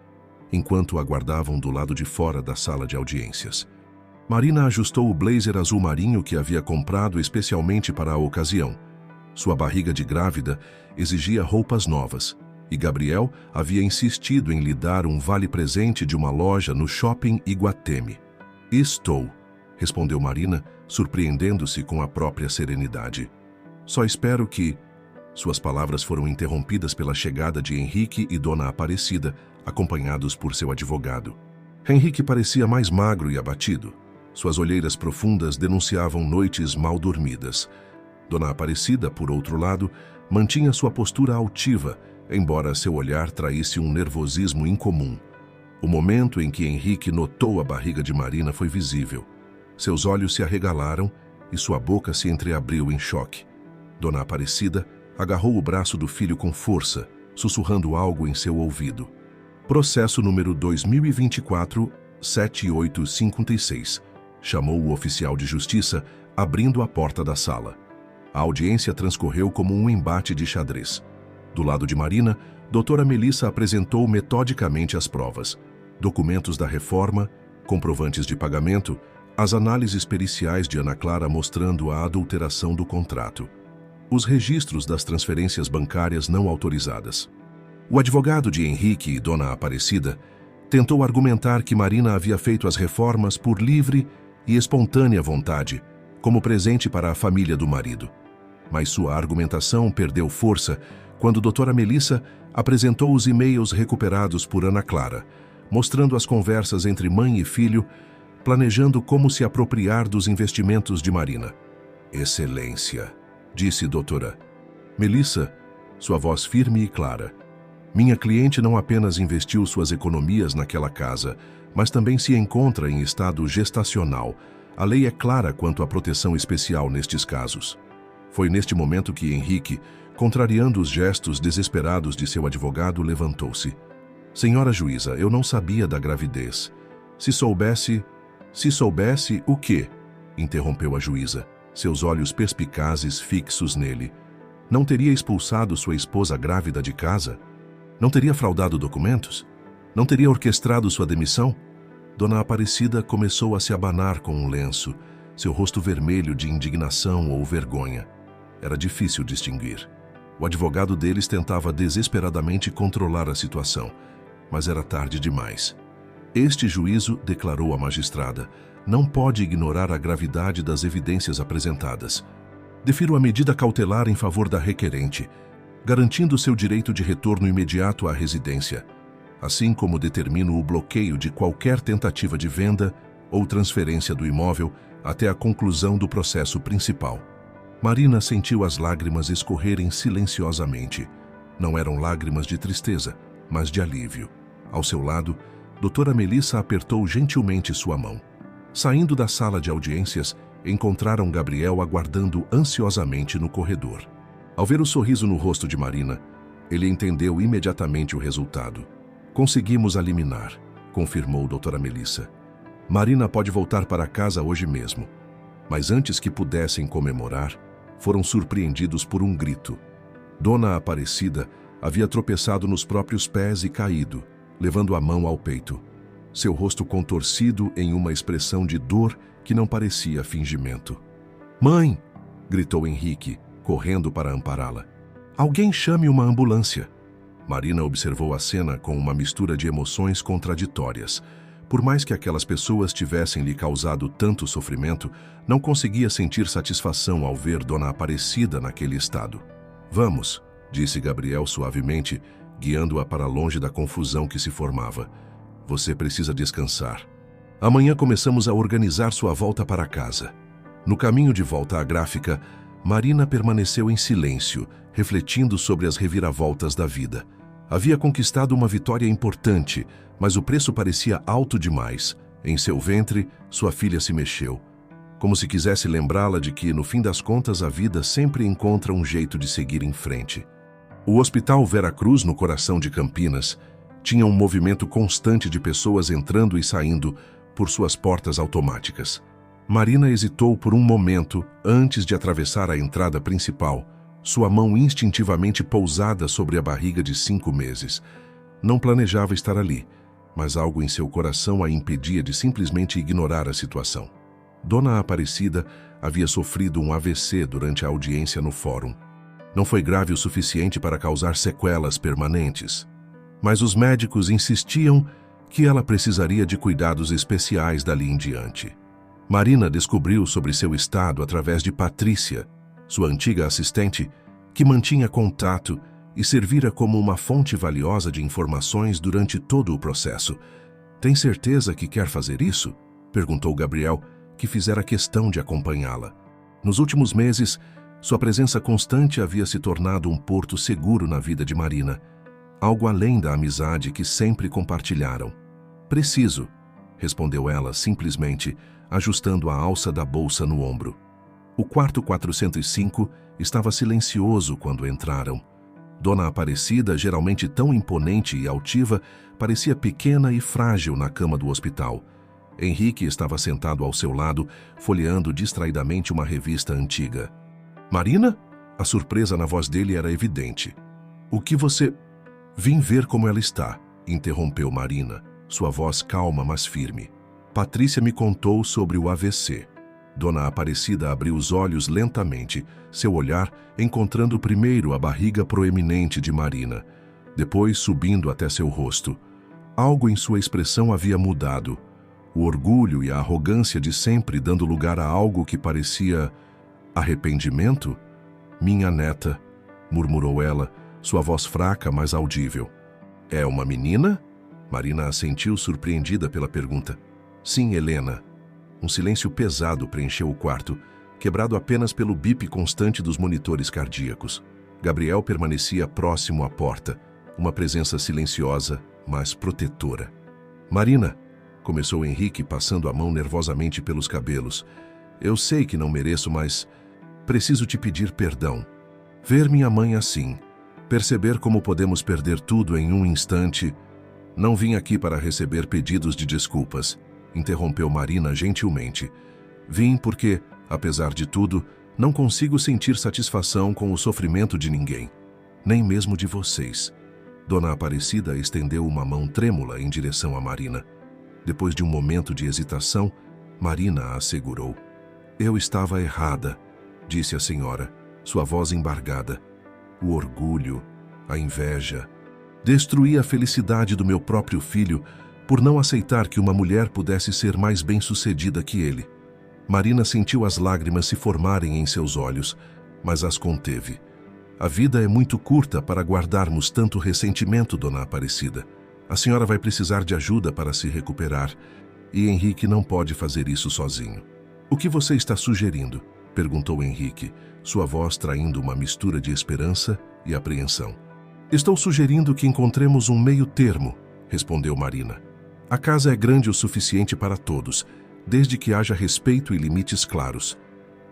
enquanto aguardavam do lado de fora da sala de audiências. Marina ajustou o blazer azul marinho que havia comprado especialmente para a ocasião. Sua barriga de grávida exigia roupas novas, e Gabriel havia insistido em lhe dar um vale-presente de uma loja no shopping Iguatemi. Estou, respondeu Marina, surpreendendo-se com a própria serenidade. Só espero que... Suas palavras foram interrompidas pela chegada de Henrique e Dona Aparecida, acompanhados por seu advogado. Henrique parecia mais magro e abatido. Suas olheiras profundas denunciavam noites mal dormidas. Dona Aparecida, por outro lado, mantinha sua postura altiva embora seu olhar traísse um nervosismo incomum. O momento em que Henrique notou a barriga de Marina foi visível. Seus olhos se arregalaram e sua boca se entreabriu em choque. Dona Aparecida agarrou o braço do filho com força, sussurrando algo em seu ouvido. Processo número 2024-7856. Chamou o oficial de justiça, abrindo a porta da sala. A audiência transcorreu como um embate de xadrez. Do lado de Marina, doutora Melissa apresentou metodicamente as provas, documentos da reforma, comprovantes de pagamento, as análises periciais de Ana Clara mostrando a adulteração do contrato, os registros das transferências bancárias não autorizadas. O advogado de Henrique e Dona Aparecida tentou argumentar que Marina havia feito as reformas por livre e espontânea vontade, como presente para a família do marido. Mas sua argumentação perdeu força quando doutora Melissa apresentou os e-mails recuperados por Ana Clara, mostrando as conversas entre mãe e filho, planejando como se apropriar dos investimentos de Marina. Excelência, disse doutora Melissa, sua voz firme e clara. Minha cliente não apenas investiu suas economias naquela casa, mas também se encontra em estado gestacional. A lei é clara quanto à proteção especial nestes casos. Foi neste momento que Henrique, contrariando os gestos desesperados de seu advogado, levantou-se. Senhora juíza, eu não sabia da gravidez. Se soubesse o quê? Interrompeu a juíza, seus olhos perspicazes fixos nele. Não teria expulsado sua esposa grávida de casa? Não teria fraudado documentos? Não teria orquestrado sua demissão? Dona Aparecida começou a se abanar com um lenço, seu rosto vermelho de indignação ou vergonha. Era difícil distinguir. O advogado deles tentava desesperadamente controlar a situação, mas era tarde demais. Este juízo, declarou a magistrada, não pode ignorar a gravidade das evidências apresentadas. Defiro a medida cautelar em favor da requerente, garantindo seu direito de retorno imediato à residência, assim como determino o bloqueio de qualquer tentativa de venda ou transferência do imóvel até a conclusão do processo principal. Marina sentiu as lágrimas escorrerem silenciosamente. Não eram lágrimas de tristeza, mas de alívio. Ao seu lado, doutora Melissa apertou gentilmente sua mão. Saindo da sala de audiências, encontraram Gabriel aguardando ansiosamente no corredor. Ao ver o sorriso no rosto de Marina, ele entendeu imediatamente o resultado. Conseguimos eliminar, confirmou doutora Melissa. Marina pode voltar para casa hoje mesmo. Mas antes que pudessem comemorar, foram surpreendidos por um grito. Dona Aparecida havia tropeçado nos próprios pés e caído, levando a mão ao peito. Seu rosto contorcido em uma expressão de dor que não parecia fingimento. "Mãe!" gritou Henrique, correndo para ampará-la. "Alguém chame uma ambulância." Marina observou a cena com uma mistura de emoções contraditórias. Por mais que aquelas pessoas tivessem lhe causado tanto sofrimento, não conseguia sentir satisfação ao ver Dona Aparecida naquele estado. "Vamos", disse Gabriel suavemente, guiando-a para longe da confusão que se formava. "Você precisa descansar. Amanhã começamos a organizar sua volta para casa." No caminho de volta à gráfica, Marina permaneceu em silêncio, refletindo sobre as reviravoltas da vida. Havia conquistado uma vitória importante, mas o preço parecia alto demais. Em seu ventre, sua filha se mexeu, como se quisesse lembrá-la de que, no fim das contas, a vida sempre encontra um jeito de seguir em frente. O Hospital Vera Cruz, no coração de Campinas, tinha um movimento constante de pessoas entrando e saindo por suas portas automáticas. Marina hesitou por um momento antes de atravessar a entrada principal, sua mão instintivamente pousada sobre a barriga de 5 meses. Não planejava estar ali, mas algo em seu coração a impedia de simplesmente ignorar a situação. Dona Aparecida havia sofrido um AVC durante a audiência no fórum. Não foi grave o suficiente para causar sequelas permanentes, mas os médicos insistiam que ela precisaria de cuidados especiais dali em diante. Marina descobriu sobre seu estado através de Patrícia, sua antiga assistente, que mantinha contato e servira como uma fonte valiosa de informações durante todo o processo. "Tem certeza que quer fazer isso?" perguntou Gabriel, que fizera questão de acompanhá-la. Nos últimos meses, sua presença constante havia se tornado um porto seguro na vida de Marina. algo além da amizade que sempre compartilharam. Preciso, respondeu ela simplesmente, ajustando a alça da bolsa no ombro. O quarto 405 estava silencioso quando entraram. Dona Aparecida, geralmente tão imponente e altiva, parecia pequena e frágil na cama do hospital. Henrique estava sentado ao seu lado, folheando distraidamente uma revista antiga. Marina? A surpresa na voz dele era evidente. O que você... Vim ver como ela está, interrompeu Marina, sua voz calma, mas firme. Patrícia me contou sobre o AVC. Dona Aparecida abriu os olhos lentamente, seu olhar encontrando primeiro a barriga proeminente de Marina, depois subindo até seu rosto. Algo em sua expressão havia mudado. O orgulho e a arrogância de sempre dando lugar a algo que parecia... arrependimento? Minha neta, murmurou ela, sua voz fraca, mas audível. É uma menina? Marina assentiu, surpreendida pela pergunta. Sim, Helena. Um silêncio pesado preencheu o quarto, quebrado apenas pelo bip constante dos monitores cardíacos. Gabriel permanecia próximo à porta, uma presença silenciosa, mas protetora. Marina, começou Henrique, passando a mão nervosamente pelos cabelos. Eu sei que não mereço, mas preciso te pedir perdão. Ver minha mãe assim, perceber como podemos perder tudo em um instante... Não vim aqui para receber pedidos de desculpas, interrompeu Marina gentilmente. Vim porque, apesar de tudo, não consigo sentir satisfação com o sofrimento de ninguém, nem mesmo de vocês. Dona Aparecida estendeu uma mão trêmula em direção a Marina. Depois de um momento de hesitação, Marina a assegurou. Eu estava errada, disse a senhora, sua voz embargada. O orgulho, a inveja... Destruí a felicidade do meu próprio filho por não aceitar que uma mulher pudesse ser mais bem-sucedida que ele. Marina sentiu as lágrimas se formarem em seus olhos, mas as conteve. A vida é muito curta para guardarmos tanto ressentimento, Dona Aparecida. A senhora vai precisar de ajuda para se recuperar, e Henrique não pode fazer isso sozinho. O que você está sugerindo? Perguntou Henrique, sua voz traindo uma mistura de esperança e apreensão. Estou sugerindo que encontremos um meio termo, respondeu Marina. A casa é grande o suficiente para todos, desde que haja respeito e limites claros.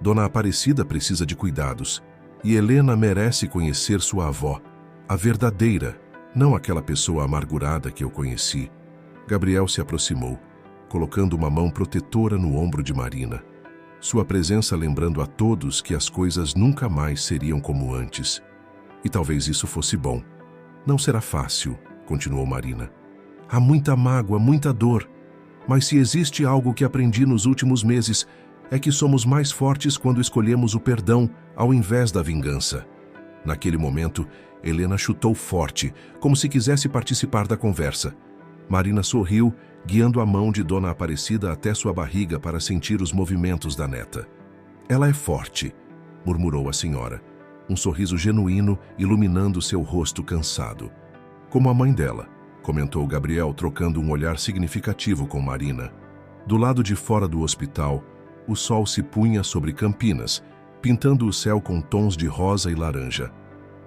Dona Aparecida precisa de cuidados, e Helena merece conhecer sua avó, a verdadeira, não aquela pessoa amargurada que eu conheci. Gabriel se aproximou, colocando uma mão protetora no ombro de Marina. Sua presença lembrando a todos que as coisas nunca mais seriam como antes. E talvez isso fosse bom. Não será fácil, continuou Marina. Há muita mágoa, muita dor. Mas se existe algo que aprendi nos últimos meses, é que somos mais fortes quando escolhemos o perdão ao invés da vingança. Naquele momento, Helena chutou forte, como se quisesse participar da conversa. Marina sorriu, guiando a mão de Dona Aparecida até sua barriga para sentir os movimentos da neta. Ela é forte, murmurou a senhora, um sorriso genuíno iluminando seu rosto cansado. Como a mãe dela, comentou Gabriel, trocando um olhar significativo com Marina. Do lado de fora do hospital, o sol se punha sobre Campinas, pintando o céu com tons de rosa e laranja.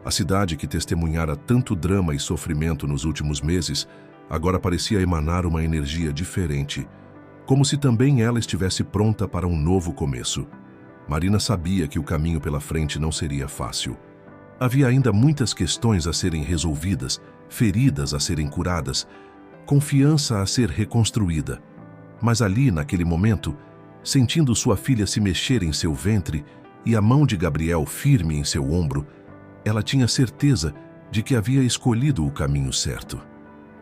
A cidade que testemunhara tanto drama e sofrimento nos últimos meses, agora parecia emanar uma energia diferente, como se também ela estivesse pronta para um novo começo. Marina sabia que o caminho pela frente não seria fácil. Havia ainda muitas questões a serem resolvidas, feridas a serem curadas, confiança a ser reconstruída. Mas ali, naquele momento, sentindo sua filha se mexer em seu ventre e a mão de Gabriel firme em seu ombro, ela tinha certeza de que havia escolhido o caminho certo.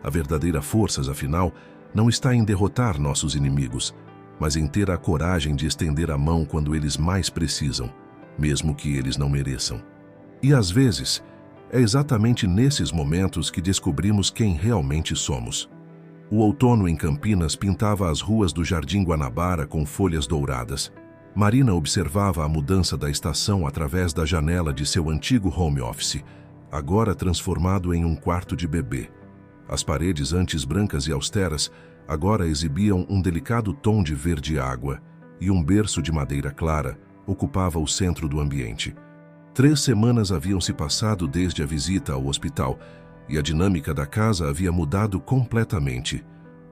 A verdadeira força, afinal, não está em derrotar nossos inimigos, mas em ter a coragem de estender a mão quando eles mais precisam, mesmo que eles não mereçam. E às vezes, é exatamente nesses momentos que descobrimos quem realmente somos. O outono em Campinas pintava as ruas do Jardim Guanabara com folhas douradas. Marina observava a mudança da estação através da janela de seu antigo home office, agora transformado em um quarto de bebê. As paredes, antes brancas e austeras, agora exibiam um delicado tom de verde-água, e um berço de madeira clara ocupava o centro do ambiente. 3 semanas haviam se passado desde a visita ao hospital, e a dinâmica da casa havia mudado completamente.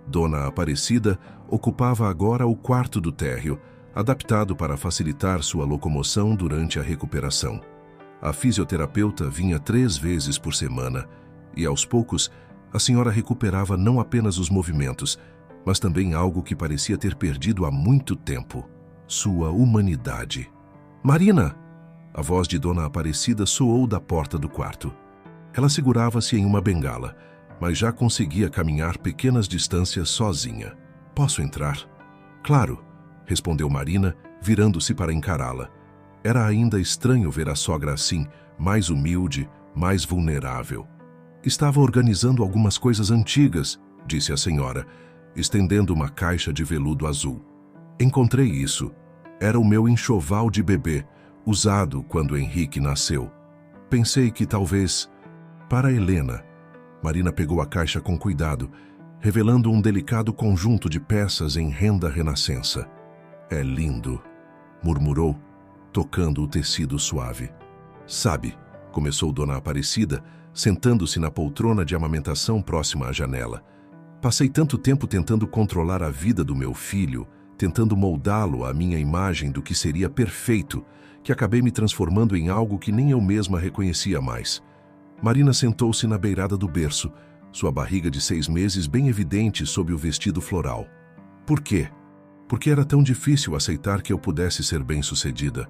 Dona Aparecida ocupava agora o quarto do térreo, adaptado para facilitar sua locomoção durante a recuperação. A fisioterapeuta vinha 3 vezes por semana e, aos poucos, a senhora recuperava não apenas os movimentos, mas também algo que parecia ter perdido há muito tempo: sua humanidade. "Marina!" A voz de Dona Aparecida soou da porta do quarto. Ela segurava-se em uma bengala, mas já conseguia caminhar pequenas distâncias sozinha. "Posso entrar?" "Claro", respondeu Marina, virando-se para encará-la. Era ainda estranho ver a sogra assim, mais humilde, mais vulnerável. "Estava organizando algumas coisas antigas", disse a senhora, estendendo uma caixa de veludo azul. "Encontrei isso. Era o meu enxoval de bebê, usado quando Henrique nasceu. Pensei que talvez... para Helena." Marina pegou a caixa com cuidado, revelando um delicado conjunto de peças em renda renascença. "É lindo", murmurou, tocando o tecido suave. "Sabe", começou Dona Aparecida, sentando-se na poltrona de amamentação próxima à janela. "Passei tanto tempo tentando controlar a vida do meu filho, tentando moldá-lo à minha imagem do que seria perfeito, que acabei me transformando em algo que nem eu mesma reconhecia mais." Marina sentou-se na beirada do berço, sua barriga de 6 meses bem evidente sob o vestido floral. "Por quê?" "Porque era tão difícil aceitar que eu pudesse ser bem-sucedida.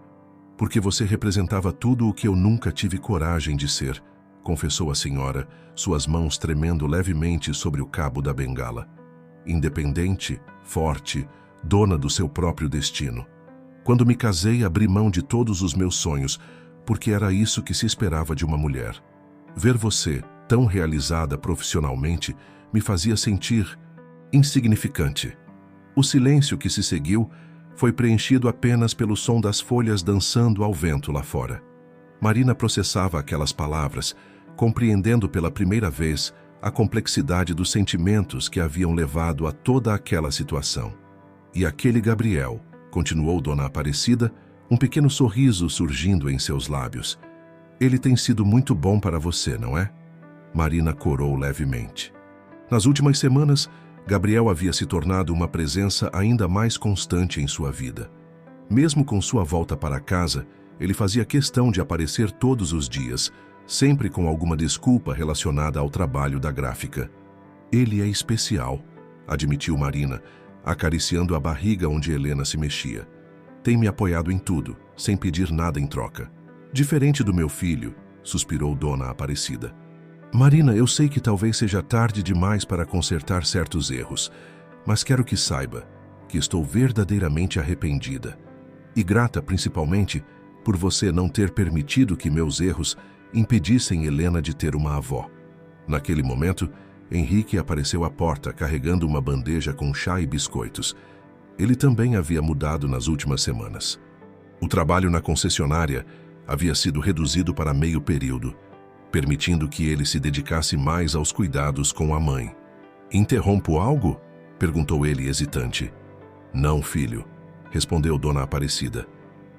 Porque você representava tudo o que eu nunca tive coragem de ser", confessou a senhora, suas mãos tremendo levemente sobre o cabo da bengala. "Independente, forte, dona do seu próprio destino. Quando me casei, abri mão de todos os meus sonhos, porque era isso que se esperava de uma mulher. Ver você, tão realizada profissionalmente, me fazia sentir insignificante." O silêncio que se seguiu foi preenchido apenas pelo som das folhas dançando ao vento lá fora. Marina processava aquelas palavras, compreendendo pela primeira vez a complexidade dos sentimentos que haviam levado a toda aquela situação. "E aquele Gabriel", continuou Dona Aparecida, um pequeno sorriso surgindo em seus lábios. "Ele tem sido muito bom para você, não é?" Marina corou levemente. Nas últimas semanas, Gabriel havia se tornado uma presença ainda mais constante em sua vida. Mesmo com sua volta para casa, ele fazia questão de aparecer todos os dias, sempre com alguma desculpa relacionada ao trabalho da gráfica. "Ele é especial", admitiu Marina, acariciando a barriga onde Helena se mexia. "Tem me apoiado em tudo, sem pedir nada em troca. Diferente do meu filho", suspirou Dona Aparecida. "Marina, eu sei que talvez seja tarde demais para consertar certos erros, mas quero que saiba que estou verdadeiramente arrependida. E grata principalmente por você não ter permitido que meus erros impedissem Helena de ter uma avó." Naquele momento, Henrique apareceu à porta carregando uma bandeja com chá e biscoitos. Ele também havia mudado nas últimas semanas. O trabalho na concessionária havia sido reduzido para meio período, permitindo que ele se dedicasse mais aos cuidados com a mãe. "Interrompo algo?" perguntou ele hesitante. "Não, filho", respondeu Dona Aparecida.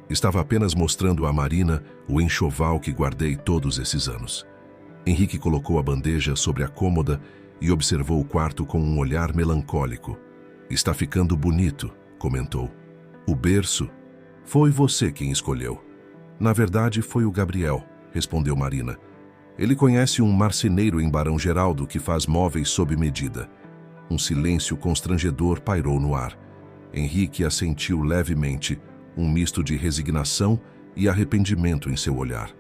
"Estava apenas mostrando a Marina o enxoval que guardei todos esses anos." Henrique colocou a bandeja sobre a cômoda e observou o quarto com um olhar melancólico. "Está ficando bonito", comentou. "O berço? Foi você quem escolheu." "Na verdade, foi o Gabriel", respondeu Marina. "Ele conhece um marceneiro em Barão Geraldo que faz móveis sob medida." Um silêncio constrangedor pairou no ar. Henrique assentiu levemente, um misto de resignação e arrependimento em seu olhar.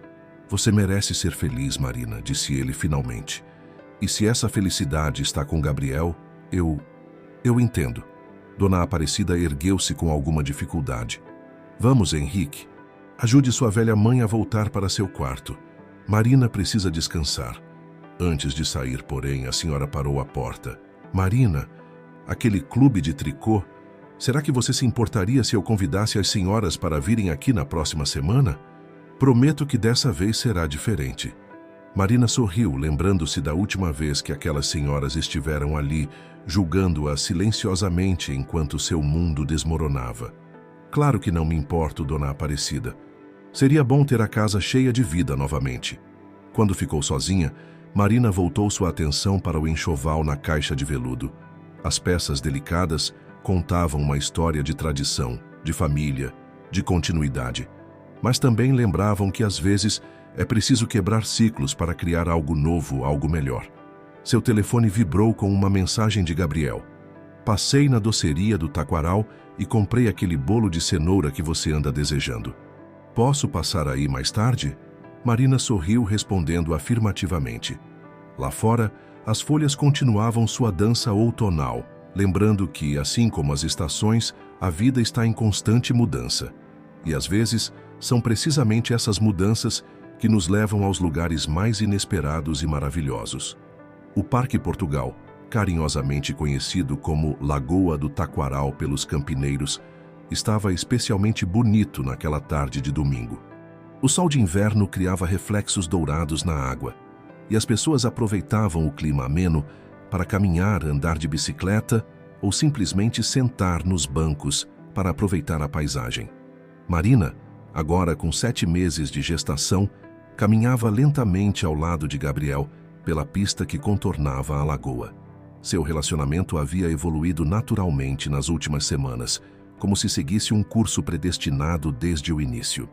"Você merece ser feliz, Marina", disse ele finalmente. "E se essa felicidade está com Gabriel, eu entendo." Dona Aparecida ergueu-se com alguma dificuldade. "Vamos, Henrique. Ajude sua velha mãe a voltar para seu quarto. Marina precisa descansar." Antes de sair, porém, a senhora parou à porta. "Marina, aquele clube de tricô, será que você se importaria se eu convidasse as senhoras para virem aqui na próxima semana? Prometo que dessa vez será diferente." Marina sorriu, lembrando-se da última vez que aquelas senhoras estiveram ali, julgando-a silenciosamente enquanto seu mundo desmoronava. "Claro que não me importo, Dona Aparecida. Seria bom ter a casa cheia de vida novamente." Quando ficou sozinha, Marina voltou sua atenção para o enxoval na caixa de veludo. As peças delicadas contavam uma história de tradição, de família, de continuidade, mas também lembravam que às vezes é preciso quebrar ciclos para criar algo novo, algo melhor. Seu telefone vibrou com uma mensagem de Gabriel. Passei na doceria do Taquaral e comprei aquele bolo de cenoura que você anda desejando. Posso passar aí mais tarde? Marina sorriu respondendo afirmativamente. Lá fora, as folhas continuavam sua dança outonal, lembrando que, assim como as estações, a vida está em constante mudança. E às vezes, são precisamente essas mudanças que nos levam aos lugares mais inesperados e maravilhosos. O Parque Portugal, carinhosamente conhecido como Lagoa do Taquaral pelos campineiros, estava especialmente bonito naquela tarde de domingo. O sol de inverno criava reflexos dourados na água, e as pessoas aproveitavam o clima ameno para caminhar, andar de bicicleta ou simplesmente sentar nos bancos para aproveitar a paisagem. Marina, agora com 7 meses de gestação, caminhava lentamente ao lado de Gabriel pela pista que contornava a lagoa. Seu relacionamento havia evoluído naturalmente nas últimas semanas, como se seguisse um curso predestinado desde o início.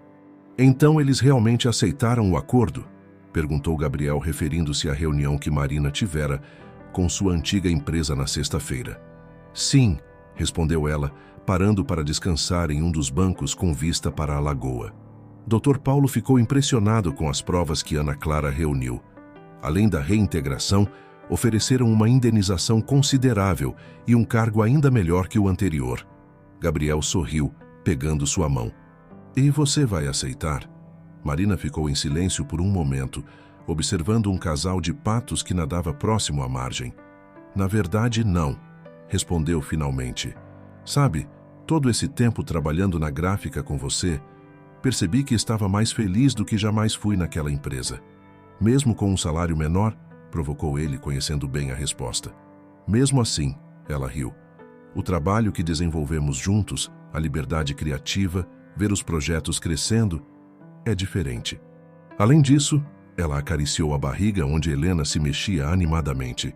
Então eles realmente aceitaram o acordo? Perguntou Gabriel, referindo-se à reunião que Marina tivera com sua antiga empresa na sexta-feira. Sim, respondeu ela, parando para descansar em um dos bancos com vista para a lagoa. Dr. Paulo ficou impressionado com as provas que Ana Clara reuniu. Além da reintegração, ofereceram uma indenização considerável e um cargo ainda melhor que o anterior. Gabriel sorriu, pegando sua mão. E você vai aceitar? Marina ficou em silêncio por um momento, observando um casal de patos que nadava próximo à margem. Na verdade, não, respondeu finalmente. Sabe, todo esse tempo trabalhando na gráfica com você, percebi que estava mais feliz do que jamais fui naquela empresa. Mesmo com um salário menor, provocou ele, conhecendo bem a resposta. Mesmo assim, ela riu. O trabalho que desenvolvemos juntos, a liberdade criativa, ver os projetos crescendo, é diferente. Além disso, ela acariciou a barriga onde Helena se mexia animadamente.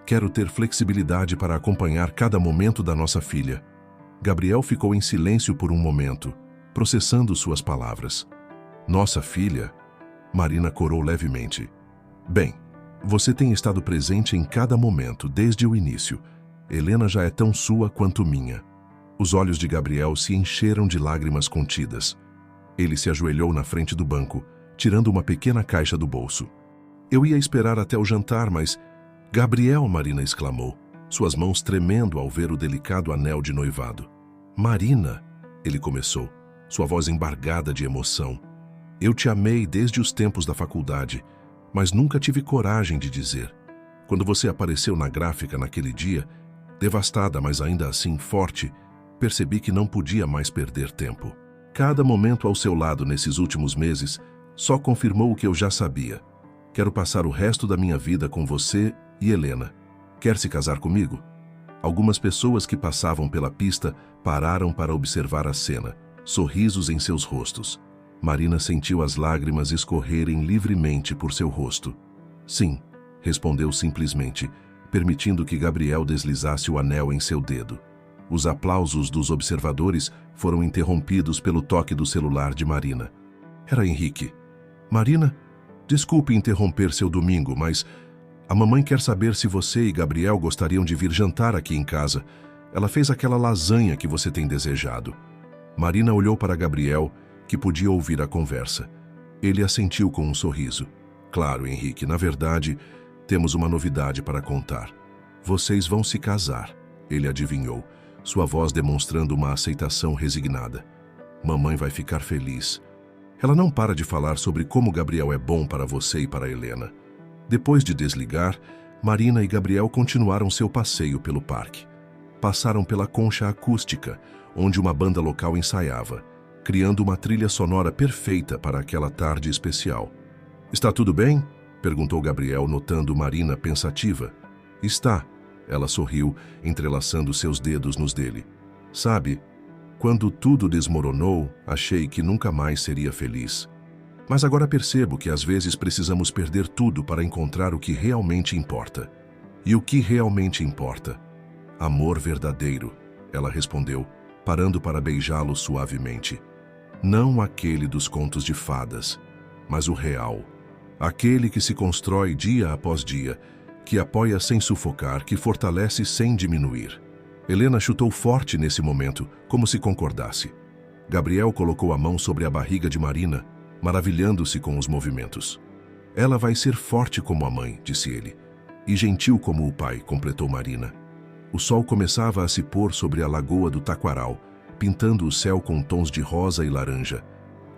Quero ter flexibilidade para acompanhar cada momento da nossa filha. Gabriel ficou em silêncio por um momento, processando suas palavras. Nossa filha? Marina corou levemente. Bem, você tem estado presente em cada momento, desde o início. Helena já é tão sua quanto minha. Os olhos de Gabriel se encheram de lágrimas contidas. Ele se ajoelhou na frente do banco, tirando uma pequena caixa do bolso. Eu ia esperar até o jantar, mas... Gabriel, Marina exclamou, suas mãos tremendo ao ver o delicado anel de noivado. Marina, ele começou, sua voz embargada de emoção. Eu te amei desde os tempos da faculdade, mas nunca tive coragem de dizer. Quando você apareceu na gráfica naquele dia, devastada, mas ainda assim forte, percebi que não podia mais perder tempo. Cada momento ao seu lado nesses últimos meses só confirmou o que eu já sabia. Quero passar o resto da minha vida com você e Helena. Quer se casar comigo? Algumas pessoas que passavam pela pista pararam para observar a cena, sorrisos em seus rostos. Marina sentiu as lágrimas escorrerem livremente por seu rosto. Sim, respondeu simplesmente, permitindo que Gabriel deslizasse o anel em seu dedo. Os aplausos dos observadores foram interrompidos pelo toque do celular de Marina. Era Henrique. Marina, desculpe interromper seu domingo, mas a mamãe quer saber se você e Gabriel gostariam de vir jantar aqui em casa. Ela fez aquela lasanha que você tem desejado. Marina olhou para Gabriel, que podia ouvir a conversa. Ele assentiu com um sorriso. Claro, Henrique, na verdade, temos uma novidade para contar. Vocês vão se casar, ele adivinhou, sua voz demonstrando uma aceitação resignada. Mamãe vai ficar feliz. Ela não para de falar sobre como Gabriel é bom para você e para Helena. Depois de desligar, Marina e Gabriel continuaram seu passeio pelo parque. Passaram pela concha acústica, onde uma banda local ensaiava, criando uma trilha sonora perfeita para aquela tarde especial. Está tudo bem? Perguntou Gabriel, notando Marina pensativa. Está. Ela sorriu, entrelaçando seus dedos nos dele. Sabe, quando tudo desmoronou, achei que nunca mais seria feliz. Mas agora percebo que às vezes precisamos perder tudo para encontrar o que realmente importa. E o que realmente importa? Amor verdadeiro, ela respondeu, parando para beijá-lo suavemente. Não aquele dos contos de fadas, mas o real. Aquele que se constrói dia após dia, que apoia sem sufocar, que fortalece sem diminuir. Helena chutou forte nesse momento, como se concordasse. Gabriel colocou a mão sobre a barriga de Marina, maravilhando-se com os movimentos. Ela vai ser forte como a mãe, disse ele. E gentil como o pai, completou Marina. O sol começava a se pôr sobre a lagoa do Taquaral, pintando o céu com tons de rosa e laranja.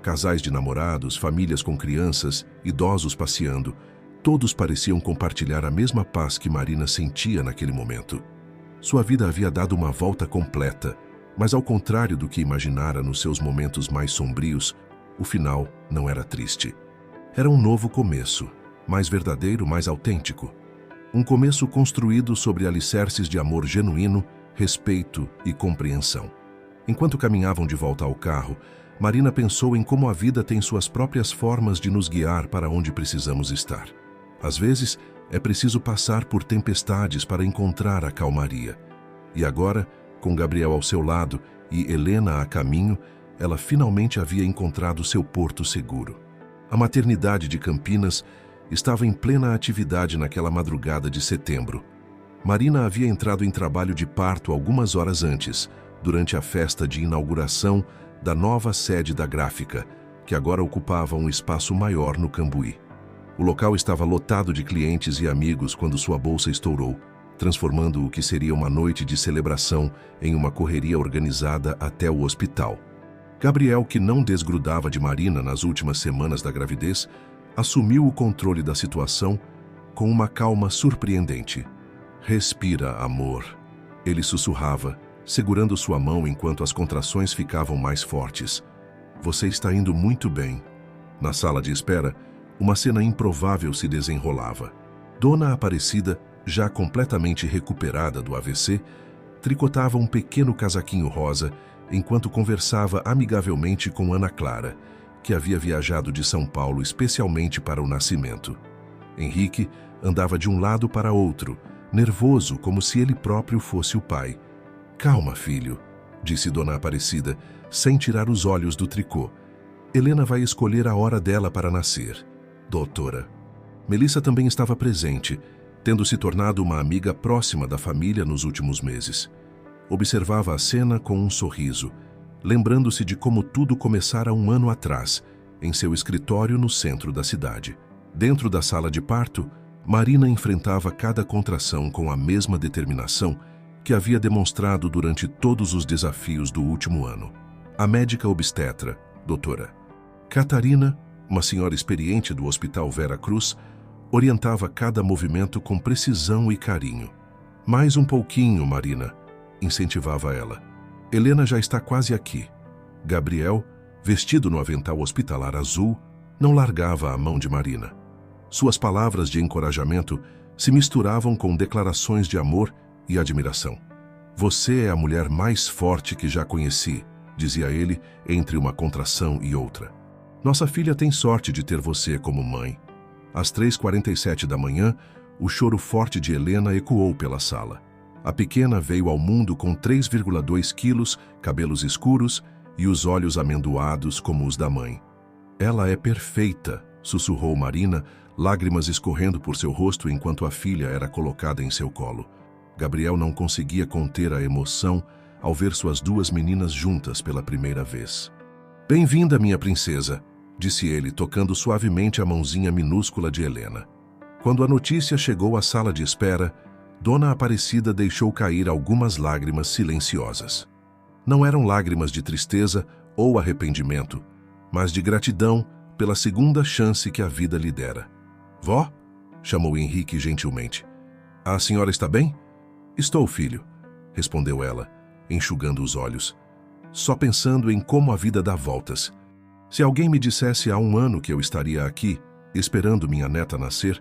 Casais de namorados, famílias com crianças, idosos passeando, todos pareciam compartilhar a mesma paz que Marina sentia naquele momento. Sua vida havia dado uma volta completa, mas ao contrário do que imaginara nos seus momentos mais sombrios, o final não era triste. Era um novo começo, mais verdadeiro, mais autêntico. Um começo construído sobre alicerces de amor genuíno, respeito e compreensão. Enquanto caminhavam de volta ao carro, Marina pensou em como a vida tem suas próprias formas de nos guiar para onde precisamos estar. Às vezes, é preciso passar por tempestades para encontrar a calmaria. E agora, com Gabriel ao seu lado e Helena a caminho, ela finalmente havia encontrado seu porto seguro. A maternidade de Campinas estava em plena atividade naquela madrugada de setembro. Marina havia entrado em trabalho de parto algumas horas antes, durante a festa de inauguração da nova sede da gráfica, que agora ocupava um espaço maior no Cambuí. O local estava lotado de clientes e amigos quando sua bolsa estourou, transformando o que seria uma noite de celebração em uma correria organizada até o hospital. Gabriel, que não desgrudava de Marina nas últimas semanas da gravidez, assumiu o controle da situação com uma calma surpreendente. Respira, amor. Ele sussurrava, segurando sua mão enquanto as contrações ficavam mais fortes. Você está indo muito bem. Na sala de espera, uma cena improvável se desenrolava. Dona Aparecida, já completamente recuperada do AVC, tricotava um pequeno casaquinho rosa enquanto conversava amigavelmente com Ana Clara, que havia viajado de São Paulo especialmente para o nascimento. Henrique andava de um lado para outro, nervoso como se ele próprio fosse o pai. Calma, filho, disse Dona Aparecida, sem tirar os olhos do tricô. Helena vai escolher a hora dela para nascer. Doutora. Melissa também estava presente, tendo se tornado uma amiga próxima da família nos últimos meses. Observava a cena com um sorriso, lembrando-se de como tudo começara um ano atrás, em seu escritório no centro da cidade. Dentro da sala de parto, Marina enfrentava cada contração com a mesma determinação que havia demonstrado durante todos os desafios do último ano. A médica obstetra, doutora Catarina, uma senhora experiente do Hospital Vera Cruz, orientava cada movimento com precisão e carinho. Mais um pouquinho, Marina, incentivava ela. Helena já está quase aqui. Gabriel, vestido no avental hospitalar azul, não largava a mão de Marina. Suas palavras de encorajamento se misturavam com declarações de amor e admiração. Você é a mulher mais forte que já conheci, dizia ele entre uma contração e outra. Nossa filha tem sorte de ter você como mãe. Às 3h47 da manhã, o choro forte de Helena ecoou pela sala. A pequena veio ao mundo com 3,2 quilos, cabelos escuros e os olhos amendoados como os da mãe. Ela é perfeita, sussurrou Marina, lágrimas escorrendo por seu rosto enquanto a filha era colocada em seu colo. Gabriel não conseguia conter a emoção ao ver suas duas meninas juntas pela primeira vez. Bem-vinda, minha princesa, disse ele, tocando suavemente a mãozinha minúscula de Helena. Quando a notícia chegou à sala de espera, Dona Aparecida deixou cair algumas lágrimas silenciosas. Não eram lágrimas de tristeza ou arrependimento, mas de gratidão pela segunda chance que a vida lhe dera. Vó? Chamou Henrique gentilmente. A senhora está bem? Estou, filho, respondeu ela, enxugando os olhos, só pensando em como a vida dá voltas. Se alguém me dissesse há um ano que eu estaria aqui, esperando minha neta nascer,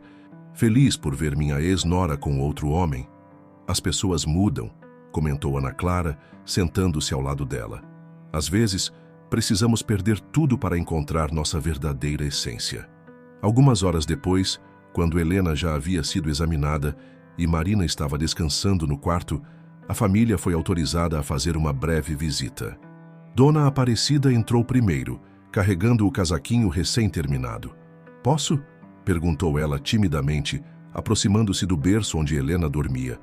feliz por ver minha ex-nora com outro homem. As pessoas mudam, comentou Ana Clara, sentando-se ao lado dela. Às vezes, Precisamos perder tudo para encontrar nossa verdadeira essência. Algumas horas depois, quando Helena já havia sido examinada e Marina estava descansando no quarto, a família foi autorizada a fazer uma breve visita. Dona Aparecida entrou primeiro, carregando o casaquinho recém-terminado. "Posso?" perguntou ela timidamente, aproximando-se do berço onde Helena dormia.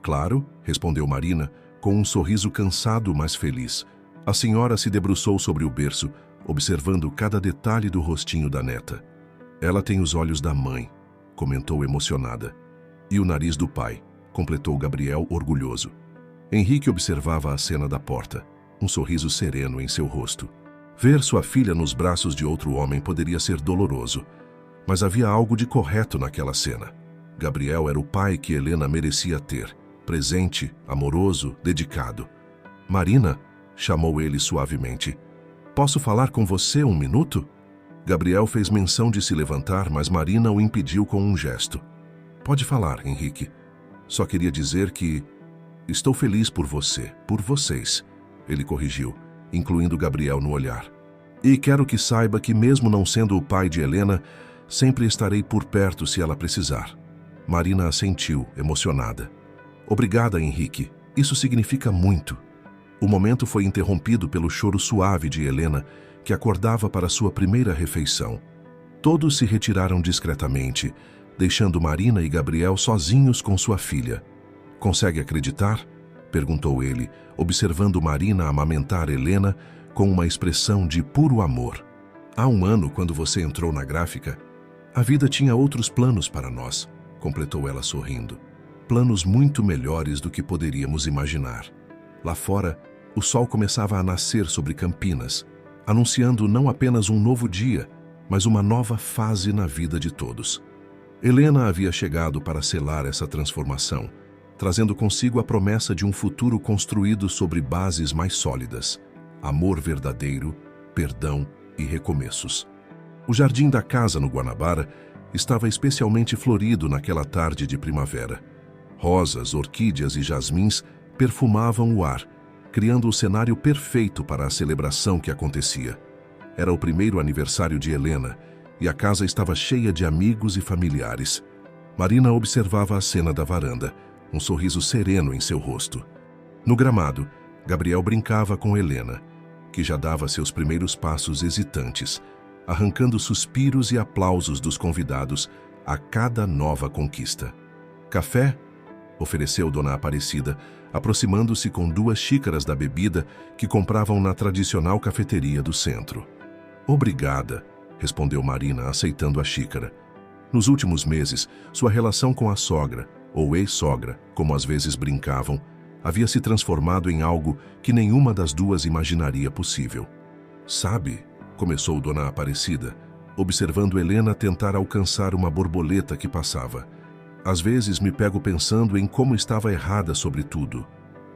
"Claro", respondeu Marina, com um sorriso cansado, mas feliz. A senhora se debruçou sobre o berço, observando cada detalhe do rostinho da neta. "Ela tem os olhos da mãe", comentou emocionada. "E o nariz do pai", completou Gabriel orgulhoso. Henrique observava a cena da porta, um sorriso sereno em seu rosto. Ver sua filha nos braços de outro homem poderia ser doloroso, mas havia algo de correto naquela cena. Gabriel era o pai que Helena merecia ter, presente, amoroso, dedicado. "Marina", chamou ele suavemente. "Posso falar com você um minuto?" Gabriel fez menção de se levantar, mas Marina o impediu com um gesto. "Pode falar, Henrique. Só queria dizer que estou feliz por você, por vocês", ele corrigiu, incluindo Gabriel no olhar. "E quero que saiba que, mesmo não sendo o pai de Helena, sempre estarei por perto se ela precisar." Marina assentiu, emocionada. "Obrigada, Henrique. Isso significa muito." O momento foi interrompido pelo choro suave de Helena, que acordava para sua primeira refeição. Todos se retiraram discretamente, deixando Marina e Gabriel sozinhos com sua filha. "Consegue acreditar?" perguntou ele, observando Marina amamentar Helena com uma expressão de puro amor. "Há um ano, quando você entrou na gráfica, a vida tinha outros planos para nós", completou ela sorrindo. "Planos muito melhores do que poderíamos imaginar." Lá fora, o sol começava a nascer sobre Campinas, anunciando não apenas um novo dia, mas uma nova fase na vida de todos. Helena havia chegado para selar essa transformação, trazendo consigo a promessa de um futuro construído sobre bases mais sólidas: amor verdadeiro, perdão e recomeços. O jardim da casa no Guanabara estava especialmente florido naquela tarde de primavera. Rosas, orquídeas e jasmins perfumavam o ar, criando o cenário perfeito para a celebração que acontecia. Era o primeiro aniversário de Helena e a casa estava cheia de amigos e familiares. Marina observava a cena da varanda, um sorriso sereno em seu rosto. No gramado, Gabriel brincava com Helena, que já dava seus primeiros passos hesitantes, arrancando suspiros e aplausos dos convidados a cada nova conquista. "Café?", ofereceu Dona Aparecida, aproximando-se com 2 xícaras da bebida que compravam na tradicional cafeteria do centro. "Obrigada", respondeu Marina, aceitando a xícara. Nos últimos meses, sua relação com a sogra, ou ex-sogra, como às vezes brincavam, havia se transformado em algo que nenhuma das duas imaginaria possível. "Sabe", começou Dona Aparecida, observando Helena tentar alcançar uma borboleta que passava, "às vezes me pego pensando em como estava errada sobre tudo.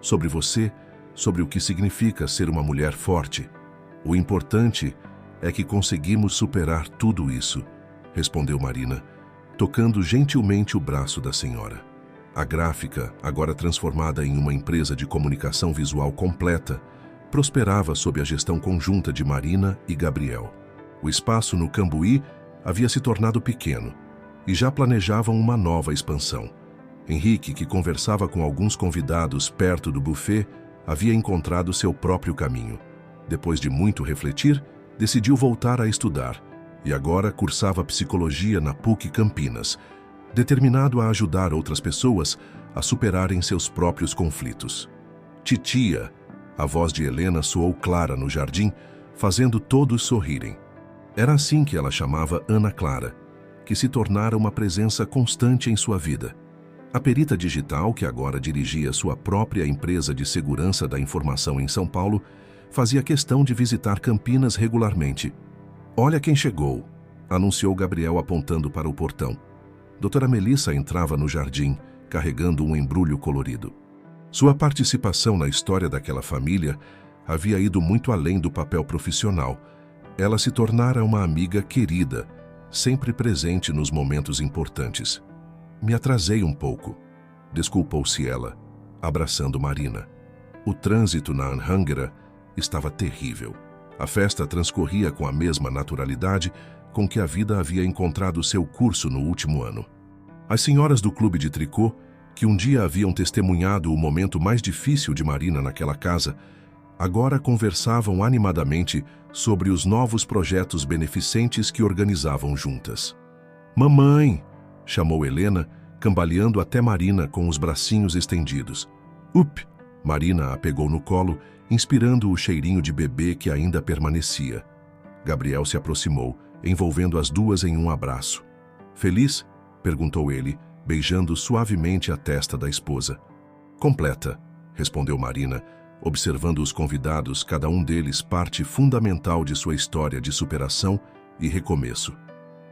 Sobre você, sobre o que significa ser uma mulher forte. O importante é que conseguimos superar tudo isso", respondeu Marina, tocando gentilmente o braço da senhora. A gráfica, agora transformada em uma empresa de comunicação visual completa, prosperava sob a gestão conjunta de Marina e Gabriel. O espaço no Cambuí havia se tornado pequeno e já planejavam uma nova expansão. Henrique, que conversava com alguns convidados perto do buffet, havia encontrado seu próprio caminho. Depois de muito refletir, decidiu voltar a estudar e agora cursava psicologia na PUC Campinas, determinado a ajudar outras pessoas a superarem seus próprios conflitos. "Titia", a voz de Helena soou clara no jardim, fazendo todos sorrirem. Era assim que ela chamava Ana Clara, que se tornara uma presença constante em sua vida. A perita digital, que agora dirigia sua própria empresa de segurança da informação em São Paulo, fazia questão de visitar Campinas regularmente. "Olha quem chegou", anunciou Gabriel apontando para o portão. Doutora Melissa entrava no jardim, carregando um embrulho colorido. Sua participação na história daquela família havia ido muito além do papel profissional. Ela se tornara uma amiga querida, sempre presente nos momentos importantes. "Me atrasei um pouco", desculpou-se ela, abraçando Marina. O trânsito na Anhanguera estava terrível. A festa transcorria com a mesma naturalidade com que a vida havia encontrado seu curso no último ano. As senhoras do clube de tricô, que um dia haviam testemunhado o momento mais difícil de Marina naquela casa, agora conversavam animadamente sobre os novos projetos beneficentes que organizavam juntas. "Mamãe!" chamou Helena, cambaleando até Marina com os bracinhos estendidos. "Up!" Marina a pegou no colo, inspirando o cheirinho de bebê que ainda permanecia. Gabriel se aproximou, envolvendo as duas em um abraço. "Feliz?" perguntou ele, beijando suavemente a testa da esposa. "Completa", respondeu Marina, observando os convidados, cada um deles parte fundamental de sua história de superação e recomeço.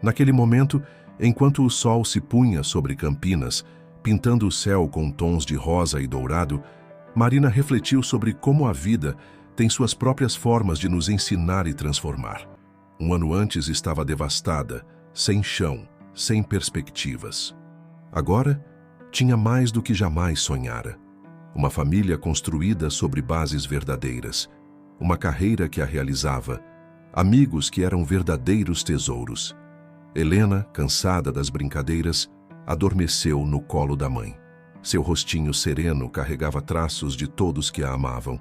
Naquele momento, enquanto o sol se punha sobre Campinas, pintando o céu com tons de rosa e dourado, Marina refletiu sobre como a vida tem suas próprias formas de nos ensinar e transformar. Um ano antes estava devastada, sem chão, sem perspectivas. Agora, tinha mais do que jamais sonhara. Uma família construída sobre bases verdadeiras, uma carreira que a realizava, amigos que eram verdadeiros tesouros. Helena, cansada das brincadeiras, adormeceu no colo da mãe. Seu rostinho sereno carregava traços de todos que a amavam.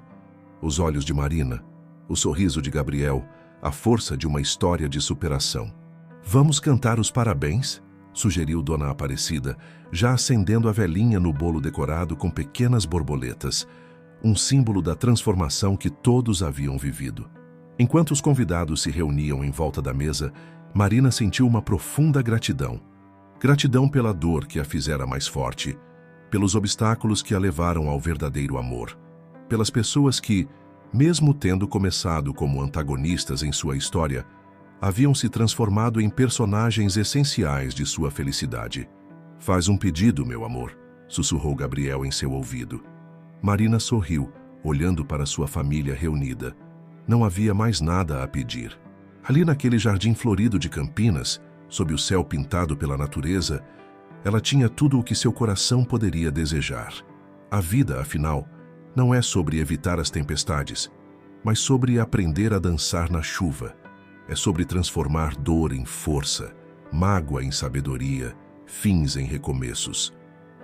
Os olhos de Marina, o sorriso de Gabriel, a força de uma história de superação. "Vamos cantar os parabéns?", sugeriu Dona Aparecida, já acendendo a velinha no bolo decorado com pequenas borboletas, um símbolo da transformação que todos haviam vivido. Enquanto os convidados se reuniam em volta da mesa, Marina sentiu uma profunda gratidão. Gratidão pela dor que a fizera mais forte, pelos obstáculos que a levaram ao verdadeiro amor, pelas pessoas que, mesmo tendo começado como antagonistas em sua história, haviam se transformado em personagens essenciais de sua felicidade. "Faz um pedido, meu amor", sussurrou Gabriel em seu ouvido. Marina sorriu, olhando para sua família reunida. Não havia mais nada a pedir. Ali naquele jardim florido de Campinas, sob o céu pintado pela natureza, ela tinha tudo o que seu coração poderia desejar. A vida, afinal, não é sobre evitar as tempestades, mas sobre aprender a dançar na chuva. É sobre transformar dor em força, mágoa em sabedoria, fins em recomeços.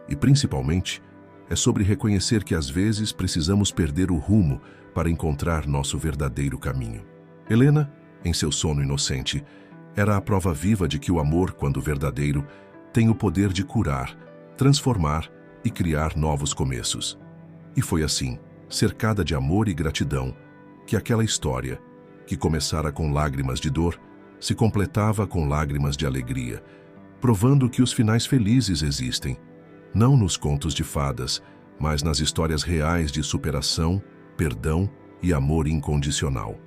E, principalmente, é sobre reconhecer que às vezes precisamos perder o rumo para encontrar nosso verdadeiro caminho. Helena, em seu sono inocente, era a prova viva de que o amor, quando verdadeiro, tem o poder de curar, transformar e criar novos começos. E foi assim, cercada de amor e gratidão, que aquela história, que começara com lágrimas de dor, se completava com lágrimas de alegria, provando que os finais felizes existem, não nos contos de fadas, mas nas histórias reais de superação, perdão e amor incondicional.